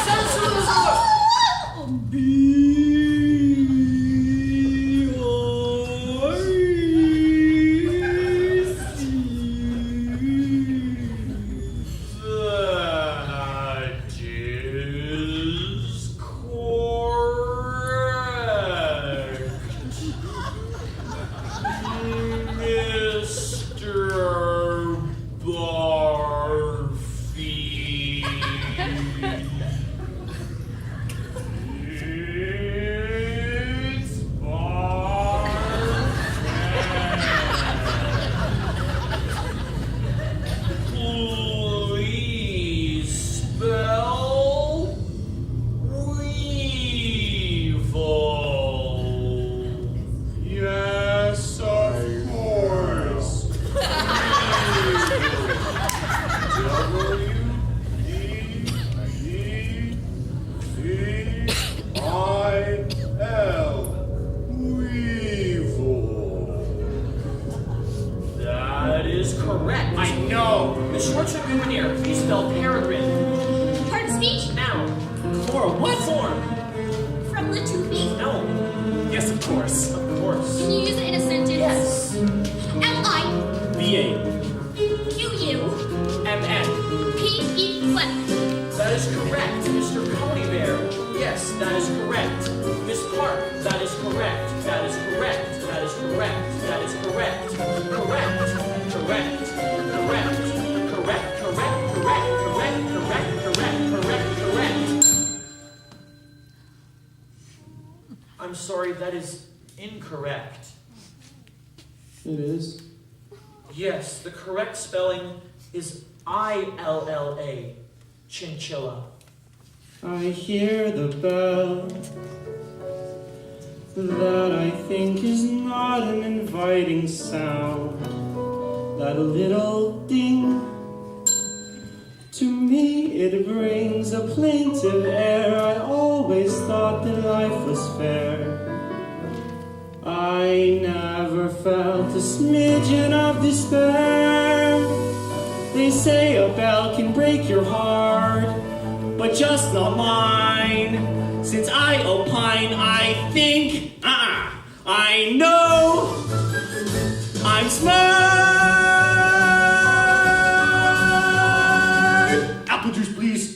S6: I'm sorry, that is incorrect.
S12: It is?
S6: Yes, the correct spelling is I-L-L-A. Chinchilla.
S10: I hear the bell that I think is not an inviting sound. That little ding, to me it brings a plaintive air. I always thought that life was fair. I never felt a smidgen of despair. They say a bell can break your heart, but just not mine. Since I opine, I think, I know I'm smart. Apple juice, please.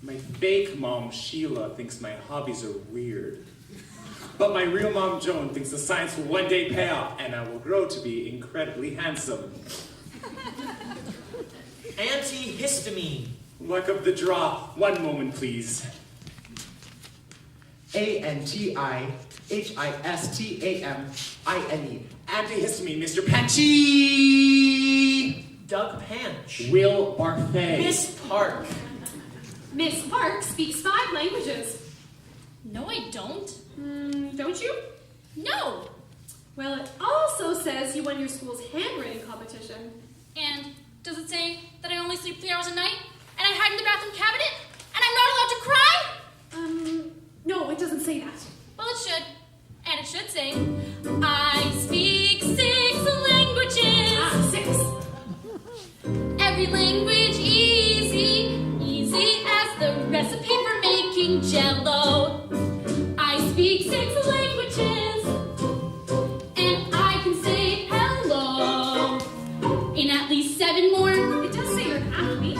S10: My fake mom, Sheila, thinks my hobbies are weird. But my real mom, Joan, thinks the science will one day pay off and I will grow to be incredibly handsome.
S6: Antihistamine.
S10: Luck of the draw. One moment, please.
S15: Antihistamine.
S10: Antihistamine, Mr. Panchi!
S6: Doug Panch.
S10: Will Barfay.
S6: Miss Park.
S2: Miss Park speaks 5 languages.
S7: No, I don't.
S2: Don't you?
S7: No.
S2: Well, it also says you won your school's handwriting competition.
S7: And does it say that I only sleep 3 hours a night? And I hide in the bathroom cabinet? And I'm not allowed to cry?
S2: No, it doesn't say that.
S7: Well, it should. And it should say, I speak 6 languages.
S2: 6.
S7: Every language easy as the recipe for making Jell-O. I speak 6 languages, and I can say hello in at least 7 more.
S2: It does say you're an athlete.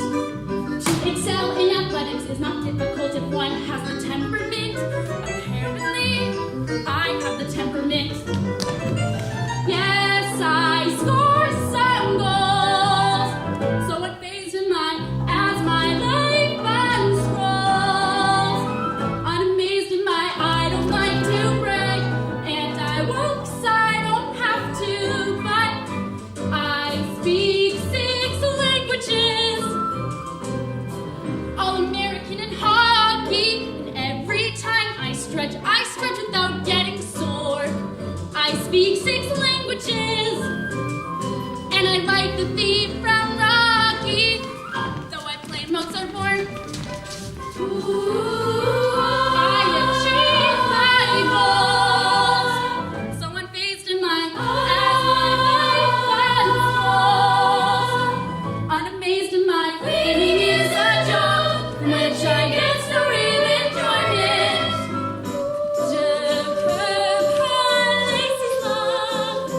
S7: To excel in athletics is not difficult if one has the temperament. Apparently, I have the temperament. Yes, I score some goals. So what fades in mind as my life unrolls. Unamazed in my I don't like to brag, and I won't 'cause I don't have to. But I speak 6 languages. All-American in hockey, and every time I stretch without getting sore. I speak 6 languages, and I like the theme from Rocky, though I played Mozart born. I achieved my goals, so unfazed in my as my life unfolds. Unamazed in my winning is a job from which I get no real enjoyment. Je peux parler si long.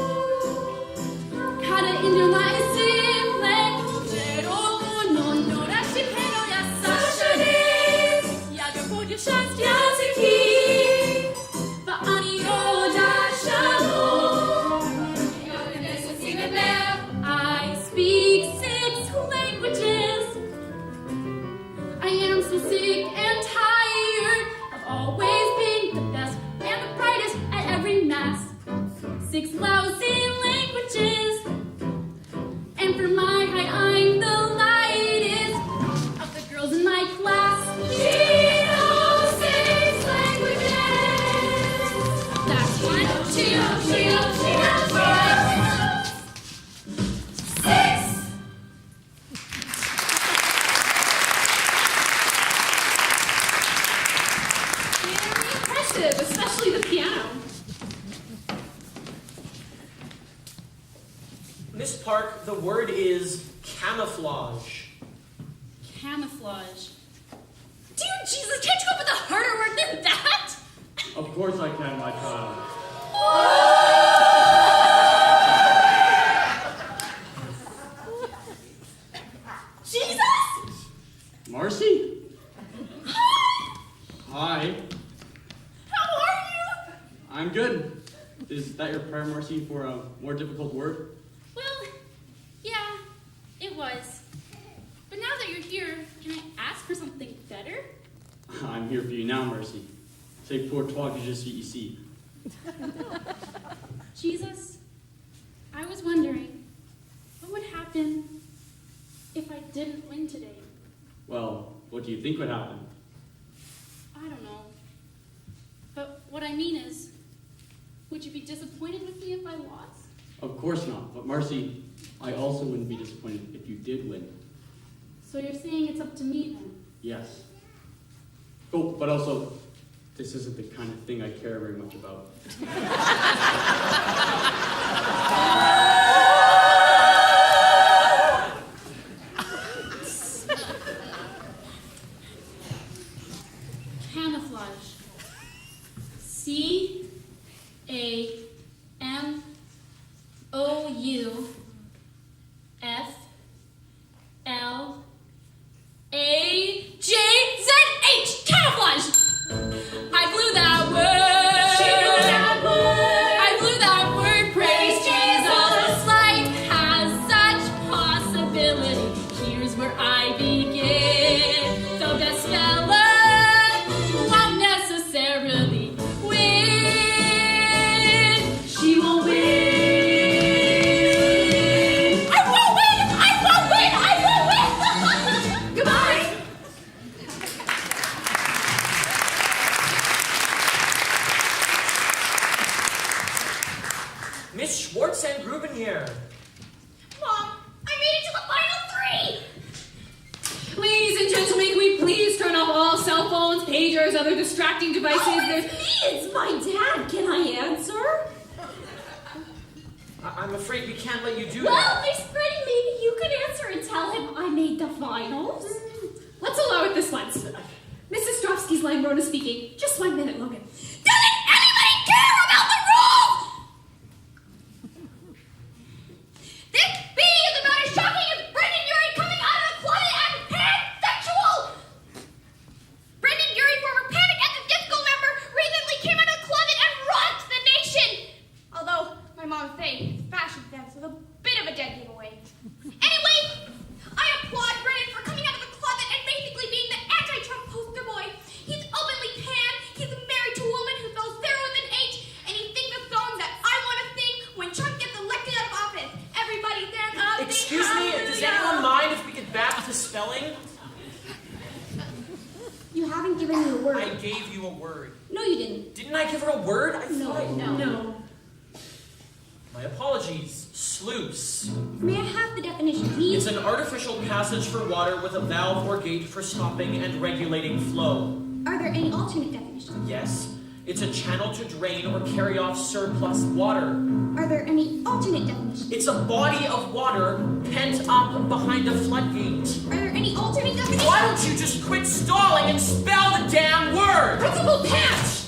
S7: Cada idioma es simple, pero uno rashi pero ya sashanes. Ya go your chance, yaziki. But anio da shalom. I speak 6 languages. I am so sick and tired of always being the best and the brightest at every mass. 6 lousy languages. And for my height, I'm the lightest of the girls in my class. She knows 6 languages. That's 1, 2, 3, 4, 5, 6.
S2: Very impressive, especially the piano.
S6: Miss Park, the word is camouflage.
S7: Camouflage. Dear Jesus, can't you come up with a harder word than that?
S13: Of course I can, my child.
S7: Jesus!
S13: Marcy? Hi.
S7: How are you?
S13: I'm good. Is that your prayer, Marcy, for a more difficult word?
S7: Well, yeah, it was. But now that you're here, can I ask for something better?
S13: I'm here for you now, Marcy. C'est pour toi que je suis ici.
S7: Jesus, I was wondering, what would happen if I didn't win today?
S13: Well, what do you think would happen?
S7: I don't know. But what I mean is, would you be disappointed with me if I lost?
S13: Of course not. But Marcy, I also wouldn't be disappointed if you did win.
S7: So you're saying it's up to me then?
S13: Yes. Oh, but also, this isn't the kind of thing I care very much about.
S7: Camouflage. CAMOUFLAJ
S6: let's send Ruben here.
S5: Mom, I made it to the final 3!
S2: Ladies and gentlemen, can we please turn off all cell phones, pagers, other distracting devices?
S5: It's me! It's my dad! Can I answer?
S6: I'm afraid we can't let you do
S5: Well,
S6: that.
S5: Miss Freddie, maybe you could answer and tell him I made the finals.
S2: Let's allow it this once. Mrs. Strovsky's line, Rona speaking. Just 1 minute, Logan.
S5: Doesn't anybody care about the rules? This being about as shocking as Brendan Urie coming out of the closet as pansexual. Brendan Urie, former Panic at the Disco member, recently came out of the closet and rocked the nation. Although my mom's saying his fashion sense was a bit of a dead giveaway. Anyway, I applaud Brendan for coming out of the closet and basically being the anti-Trump poster boy. He's openly pan, he's married to a woman who spells zero with an H, and he sings the songs that I want to sing when Trump gets elected out of office. Everybody stand up.
S6: Excuse me, does anyone mind if we get back to spelling?
S5: You haven't given me a word.
S6: I gave you a word.
S5: No, you didn't.
S6: Didn't I give her a word? I thought I did.
S2: No.
S6: My apologies. Sluice.
S5: May I have the definition, please?
S6: It's an artificial passage for water with a valve or gate for stopping and regulating flow.
S5: Are there any alternate definitions?
S6: Yes, it's a channel to drain or carry off surplus water.
S5: Are there any alternate definitions?
S6: It's a body of water pent up behind a floodgate.
S5: Are there any alternate definitions?
S6: Why don't you just quit stalling and spell the damn word?
S2: Principal Patch!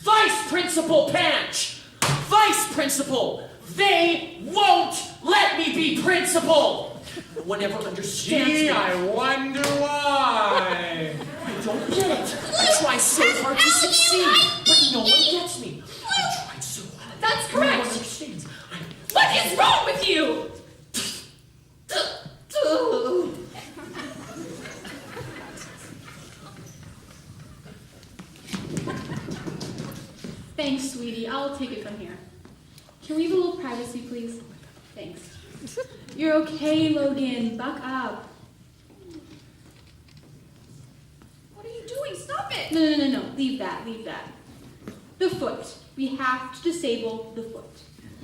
S6: Vice Principal Patch! Vice Principal! They won't let me be principal! No one ever understands me.
S15: I wonder why.
S6: I don't get it. I try so hard to succeed, but no one gets me. I tried so hard.
S2: That's
S6: No one
S2: correct.
S6: understands.
S2: What is wrong with you? Thanks, sweetie. I'll take it from here. Can we have a little privacy, please? Thanks. You're okay, Logan. Buck up.
S5: What are you doing? Stop it!
S2: No. Leave that. The foot. We have to disable the foot.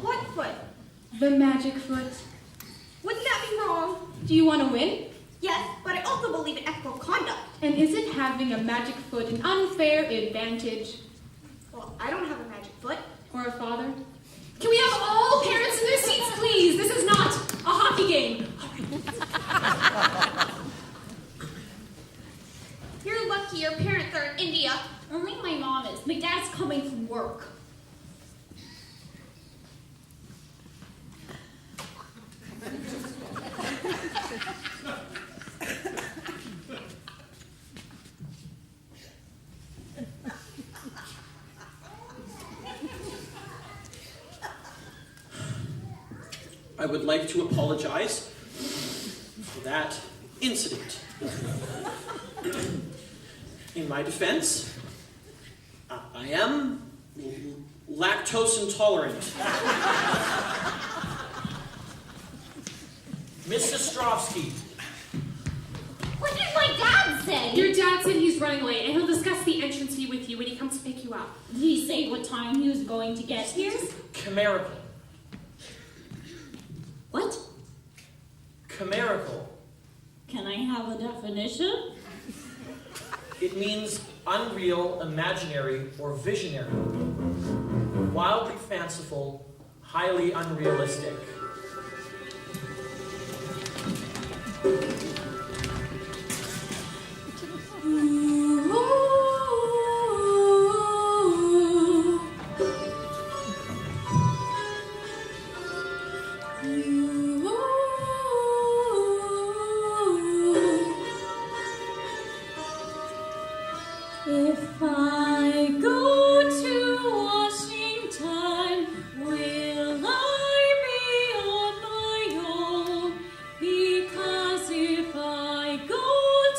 S5: What foot?
S2: The magic foot.
S5: Wouldn't that be wrong?
S2: Do you want to win?
S5: Yes, but I also believe in ethical conduct.
S2: And isn't having a magic foot an unfair advantage?
S5: Well, I don't have a magic foot.
S2: Or a father? Can we have all parents in their seats, please? This is not a hockey game.
S5: You're lucky your parents are in India. Only my mom is. My dad's coming from work.
S6: I would like to apologize for that incident. In my defense, I am lactose intolerant. Mrs. Strovsky.
S5: What did my dad say?
S2: Your dad said he's running late, and he'll discuss the entrance fee with you when he comes to pick you up.
S5: Did he say what time he was going to get here?
S6: Chimerical.
S5: What?
S6: Chimerical.
S5: Can I have a definition?
S6: It means unreal, imaginary, or visionary. Wildly fanciful, highly unrealistic.
S5: If I go to Washington, will I be on my own? Because if I go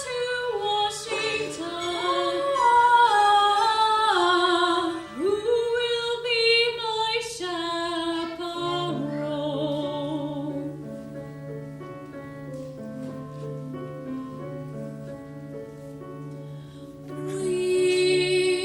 S5: to Washington, who will be my chaperone? We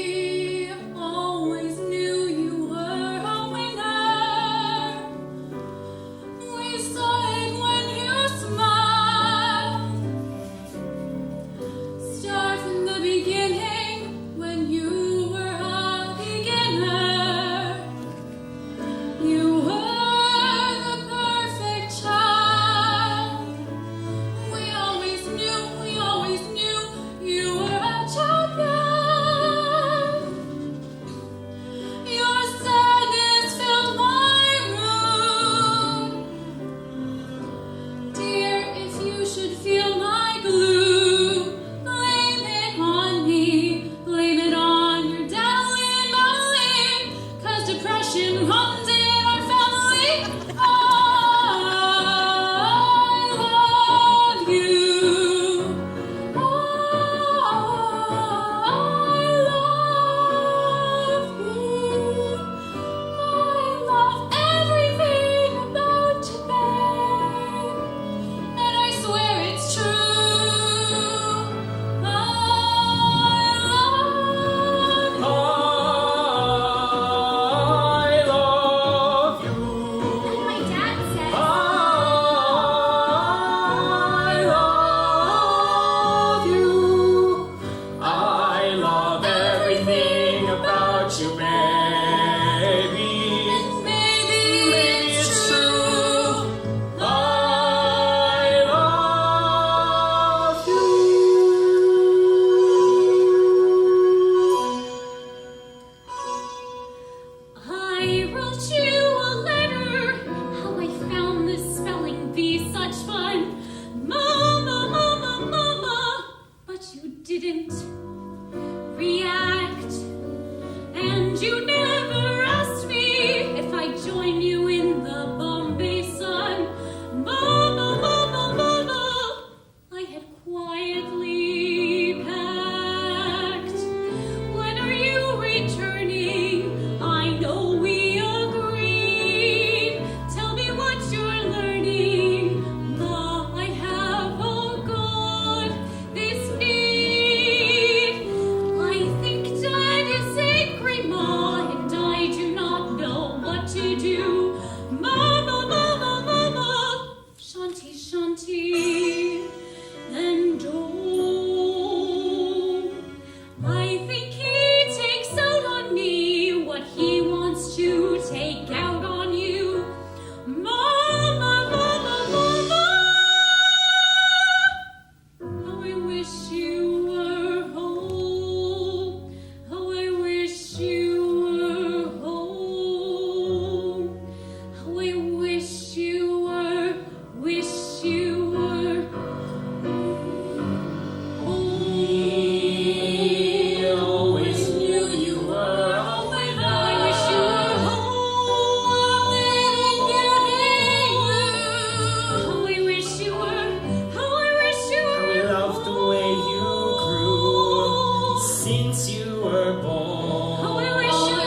S6: were born.
S2: Oh, we wish you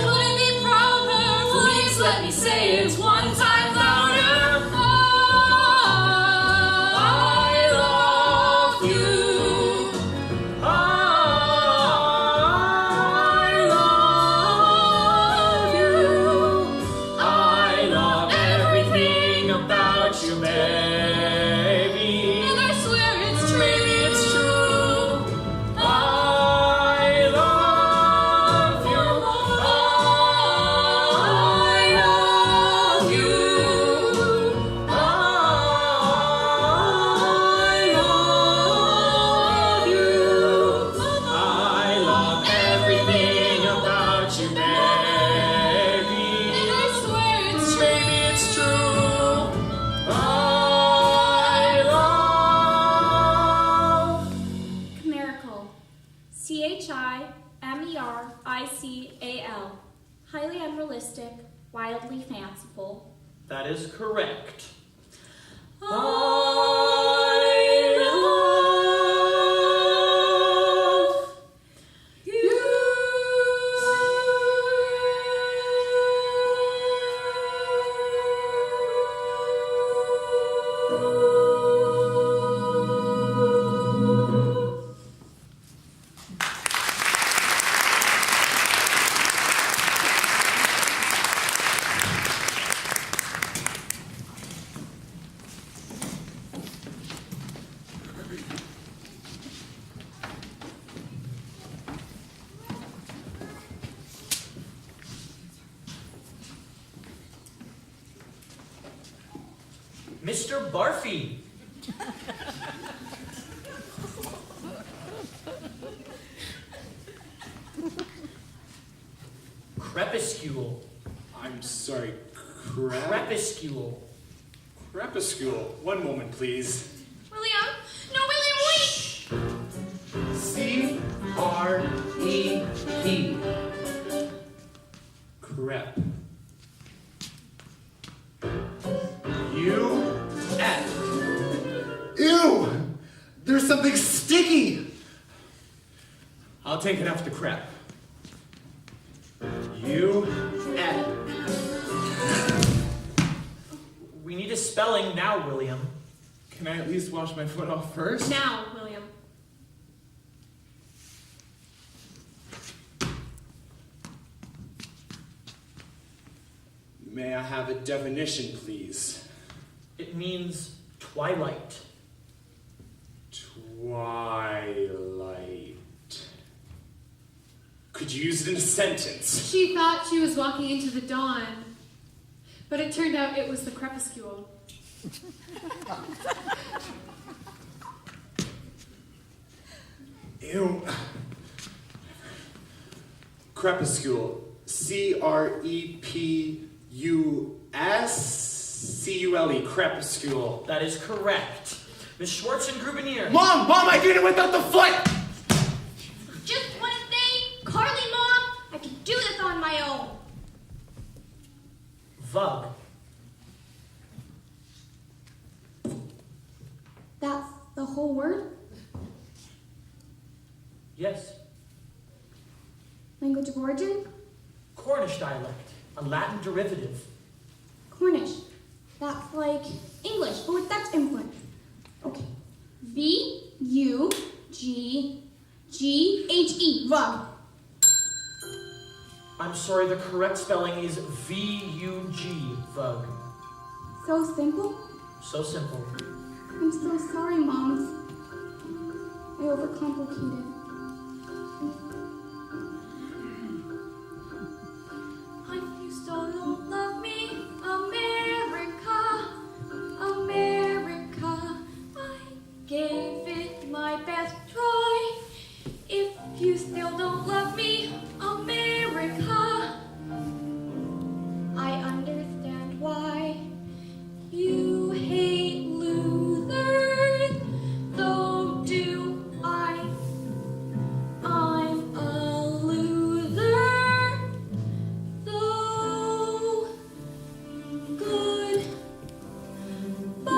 S2: couldn't be prouder. Please let me say it one time louder. I love you.
S6: I love you. I love everything about you, baby.
S2: And I swear it's true.
S6: Maybe it's true. I love you. I love you. I love you. I love everything about you, baby.
S2: And I swear it's true.
S6: Maybe it's true. I love.
S5: Chimerical. Chimerical. Highly unrealistic, wildly fanciful.
S6: That is correct.
S2: I
S6: love
S2: you.
S6: Mr. Barfy. Crepuscule.
S10: I'm sorry,
S6: Crepuscule.
S10: Crepuscule. One moment, please.
S2: William? No, William, wait!
S15: C-R-E-P.
S10: Crep.
S15: U-F. Ew! There's something sticky!
S10: I'll take it after crep.
S15: U-F.
S6: We need a spelling now, William.
S10: Can I at least wash my foot off first?
S2: Now, William.
S10: May I have a definition, please?
S6: It means twilight.
S10: Twilight. Could you use it in a sentence?
S7: She thought she was walking into the dawn, but it turned out it was the crepuscule.
S10: Ew. Crepuscule. C-R-E-P-U-S-C-U-L-E. Crepuscule.
S6: That is correct. Miss Schwartz and Grubinier.
S15: Mom, I did it without the foot!
S5: Just want to say, Carly, Mom, I can do this on my own.
S6: Vug.
S5: That's the whole word?
S6: Yes.
S5: Language of origin?
S6: Cornish dialect. A Latin derivative.
S5: Cornish. That's like English, but with Dutch influence. Okay. V-U-G-G-H-E. Vug.
S6: I'm sorry, the correct spelling is V-U-G. Vug.
S5: So simple?
S6: So simple.
S5: I'm so sorry, Moms. I overcomplicated.
S2: If you still don't love me, America, America, I gave it my best try. If you still don't love me, America, I understand why you hate losers. So do I. I'm a loser. So good. Bye.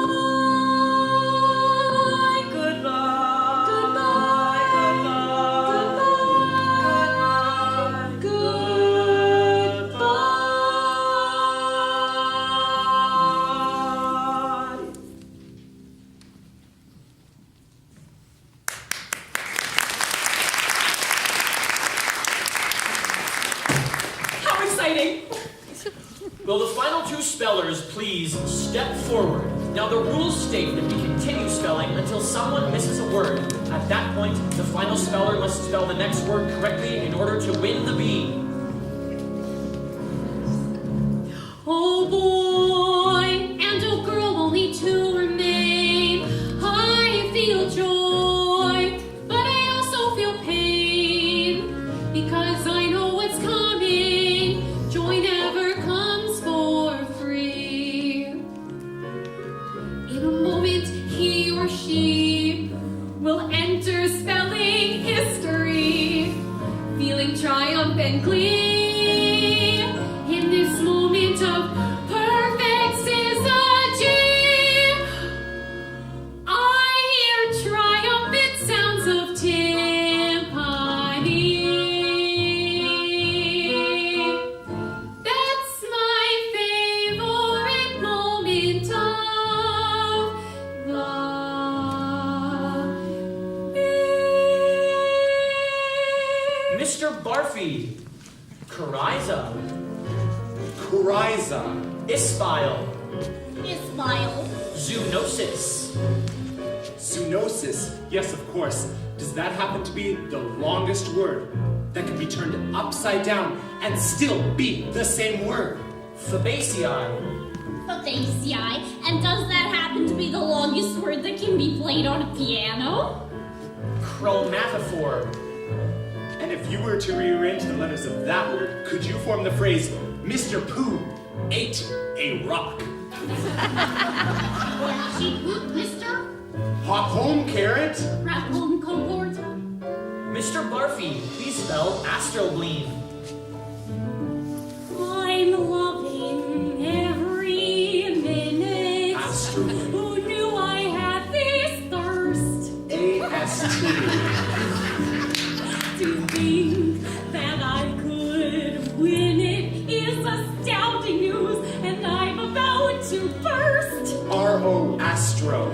S6: Goodbye.
S2: Goodbye.
S6: Goodbye.
S2: Goodbye.
S7: exciting.
S6: Will the final two spellers please step forward? Now the rules state that we continue spelling until someone misses a word. At that point, the final speller must spell the next word correctly in order to win the bee.
S2: Oh boy, and oh girl, only two remain. I feel joy, but I also feel pain, because I know what's coming. Joy never comes for free. In a moment, he or she will enter spelling history, feeling triumph and glee. In this moment of perfect syzygy, I hear triumphant sounds of timpani. That's my favorite moment of the
S6: Mr. Barfy, Kariza,
S15: Kuriza.
S6: Isbile,
S5: Ismail.
S6: Zoonosis.
S10: Zoonosis. Yes, of course. Does that happen to be the longest word that can be turned upside down and still be the same word?
S6: Fabaceae,
S5: Fabaceae. And does that happen to be the longest word that can be played on a piano?
S6: Chromatophore,
S10: And if you were to rearrange the letters of that word, could you form the phrase, Mr. Pooh ate a rock?
S5: She pooped, mister?
S10: Hop home, carrot.
S5: Rat home cohort?
S6: Mr. Barfy, please spell astrogleam.
S2: I'm loving every minute.
S10: Astrogleam.
S2: Who knew I had this thirst?
S10: A-S-T.
S2: To think that I could win it is astounding news, and I'm about to burst.
S10: R-O, astro.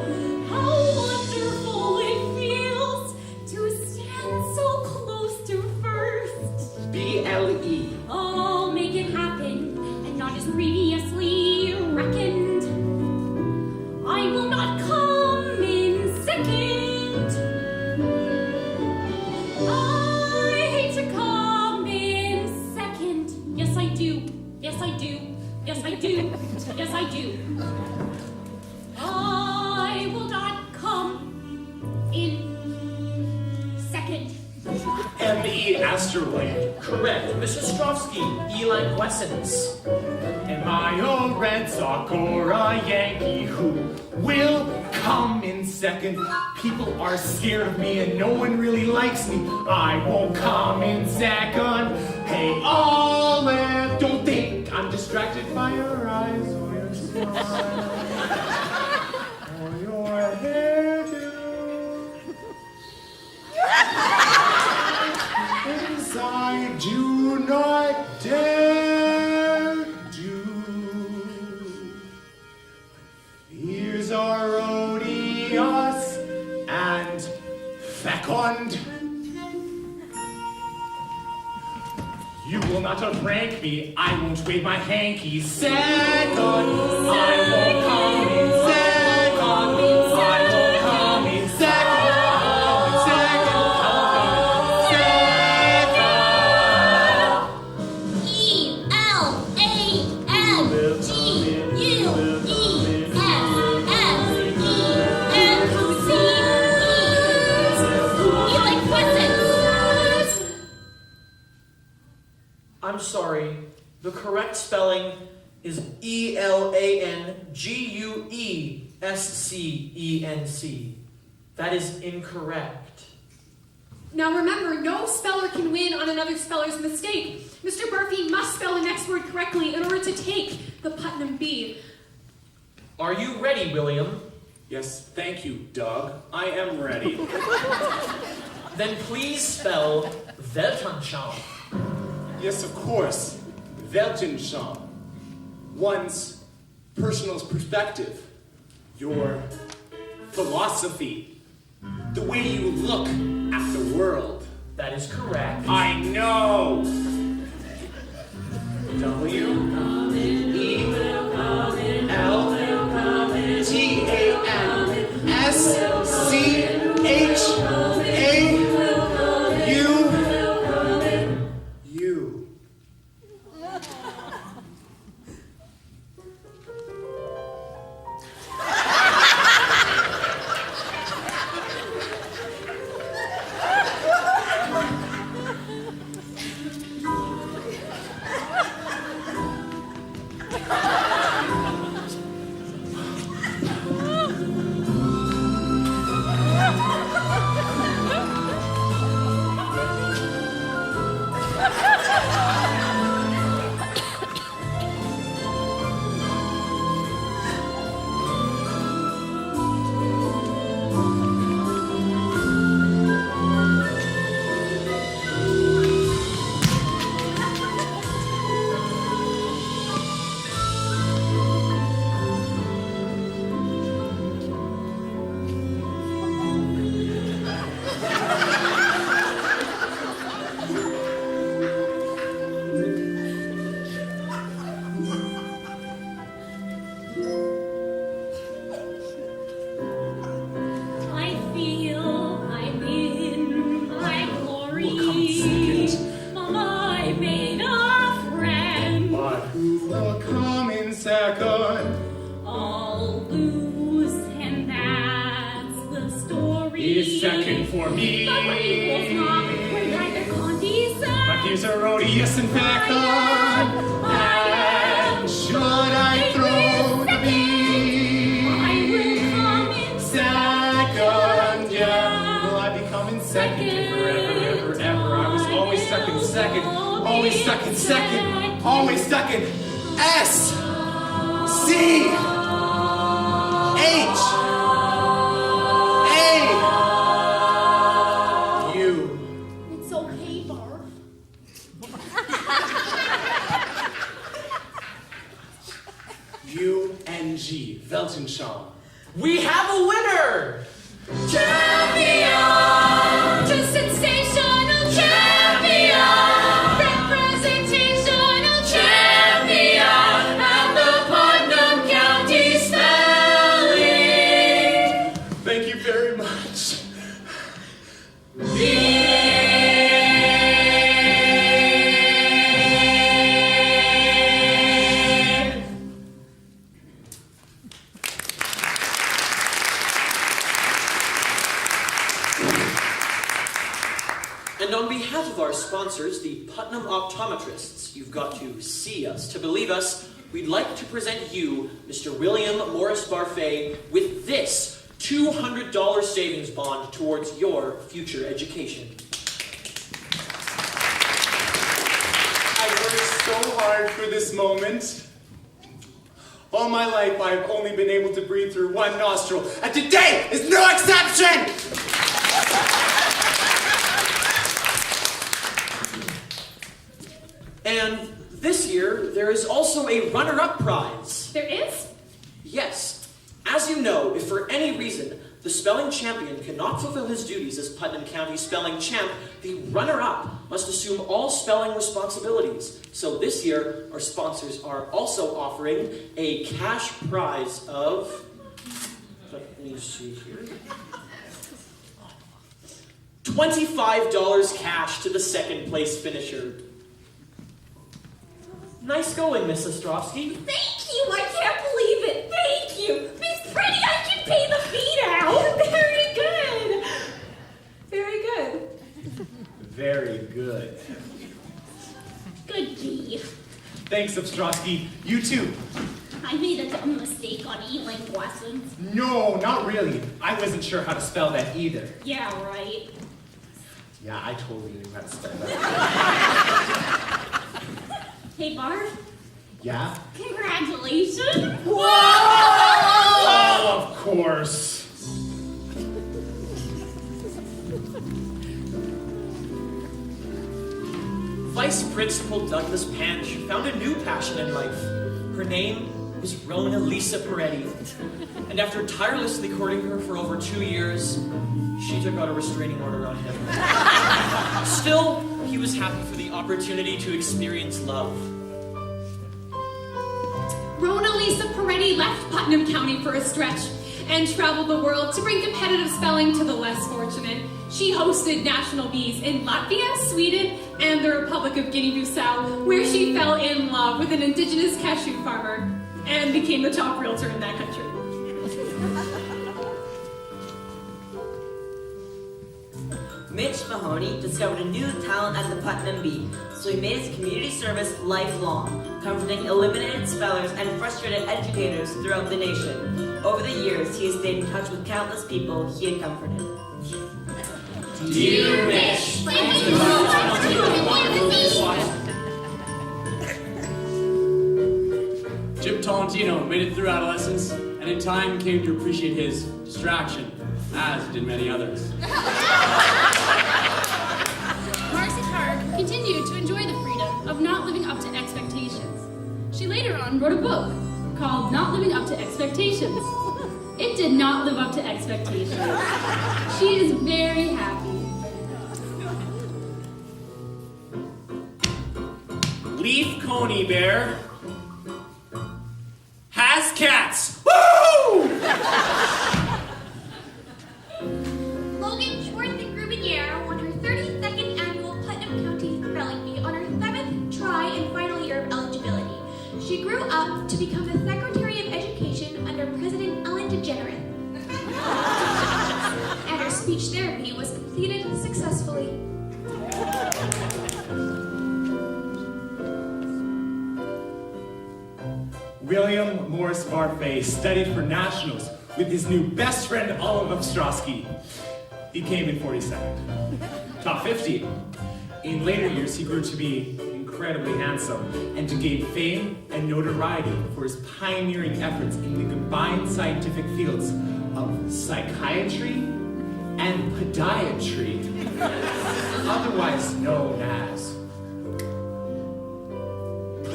S2: How wonderful it feels to stand so close to first.
S10: B-L-E.
S2: I'll make it happen, and not as previously reckoned. I will not come in second. I hate to come in second. Yes, I do. Yes, I do. Yes, I do. Yes, I do. I will not come in second.
S10: M-E, astrogleam.
S6: Correct. Mr. Strovsky, elanguescence.
S1: Am I a Red Sox or a Yankee? Who will come in second? People are scared of me and no one really likes me. I won't come in second. Hey, Olive, don't think I'm distracted by your eyes or your smile or your hairdo. Things I do not dare do. Fears are odious and fecund. You will not prank me. I won't wave my hanky. Second, I won't come in second. I won't come in second.
S6: I'm sorry. The correct spelling is E-L-A-N-G-U-E-S-C-E-N-C. That is incorrect.
S7: Now remember, no speller can win on another speller's mistake. Mr. Barfy must spell the next word correctly in order to take the Putnam Bee.
S6: Are you ready, William?
S10: Yes, thank you, Doug. I am ready.
S6: Then please spell Weltanschauung.
S10: Yes, of course. Weltanschauung. One's personal perspective. Your philosophy. The way you look at the world.
S6: That is correct.
S10: I know.
S1: You.
S2: I feel I'm in my glory.
S1: We'll come second.
S2: Mama, I made a friend.
S1: But who will come in second?
S2: I'll lose, and that's the story.
S1: Is second for me.
S2: But we're equals, Mom. We're neither condescend.
S1: But there's a Rhodius and Pecon. And should I throw the bee?
S2: I will come in
S1: Second, yeah. Will I be coming second forever, ever, ever? I was always stuck in second. Always stuck in second. Always stuck in S. C. H. A. U.
S2: It's okay, Barb.
S1: U-N-G. Weltanschauung.
S6: We have a winner!
S2: Champion! Just sensational champion! Representational champion!
S3: At the Putnam County Spelling.
S1: Thank you very much.
S6: And on behalf of our sponsors, the Putnam Optometrists, you've got to see us to believe us, we'd like to present you, Mr. William Morris Barfay, with this $200 savings bond towards your future education.
S1: I've worked so hard for this moment. All my life, I've only been able to breathe through one nostril, and today is no exception!
S6: And this year, there is also a runner-up prize.
S2: There is?
S6: Yes. As you know, if for any reason the spelling champion cannot fulfill his duties as Putnam County spelling champ, the runner-up must assume all spelling responsibilities. So this year, our sponsors are also offering a cash prize of, let me see here, $25 cash to the second place finisher. Nice going, Miss Ostrovsky.
S5: Thank you! I can't believe it! Thank you! Miss Pretty, I can pay the fee now! Very good! Very good.
S1: Very good.
S5: Good G.
S1: Thanks, Ostrovsky. You too.
S5: I made a dumb mistake on E-Link lessons.
S1: No, not really. I wasn't sure how to spell that either.
S5: Yeah, right.
S1: Yeah, I totally knew how to spell that.
S5: Hey, Barb.
S1: Yeah?
S5: Congratulations!
S1: Whoa! Oh, of course.
S6: Vice Principal Douglas Panch found a new passion in life. Her name was Rona Lisa Peretti. And after tirelessly courting her for over 2 years, she took out a restraining order on him. Still, he was happy for the opportunity to experience love.
S2: Rona Lisa Peretti left Putnam County for a stretch and traveled the world to bring competitive spelling to the less fortunate. She hosted national bees in Latvia, Sweden, and the Republic of Guinea-Bissau, where she fell in love with an indigenous cashew farmer and became the top realtor in that country.
S14: Mitch Mahoney discovered a new talent at the Putnam Bee, so he made his community service lifelong, comforting eliminated spellers and frustrated educators throughout the nation. Over the years, he has stayed in touch with countless people he had comforted.
S1: Dear Mitch,
S13: Jim Tolentino made it through adolescence, and in time came to appreciate his distraction, as did many others.
S7: Marcy Clark continued to enjoy the freedom of not living up to expectations. She later on wrote a book called Not Living Up to Expectations. It did not live up to expectations. She is very happy.
S10: Leaf Coney Bear has cats. Woo!
S5: Logan Schwartz and Grubinier won her 32nd annual Putnam County Spelling Bee on her 7th try and final year of eligibility. She grew up to become the Secretary of Education under President Ellen DeGeneres. And her speech therapy was completed successfully.
S1: William Morris Barfay studied for nationals with his new best friend Olive Ostrowski. He came in 42nd. Top 50. In later years, he grew to be incredibly handsome and to gain fame and notoriety for his pioneering efforts in the combined scientific fields of psychiatry and podiatry, otherwise known as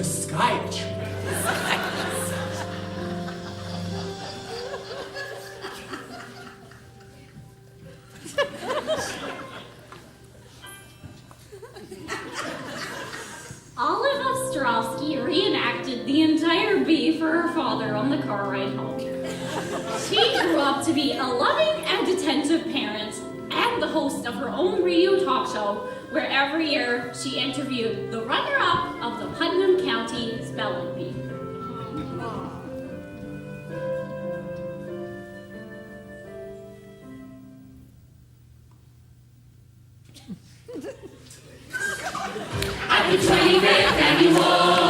S1: psychiatry.
S2: Olive Ostrowski reenacted the entire bee for her father on the car ride home. She grew up to be a loving and attentive parent and the host of her own radio talk show, where every year she interviewed the runner-up of the Putnam County Spelling Bee.
S3: At the 25th annual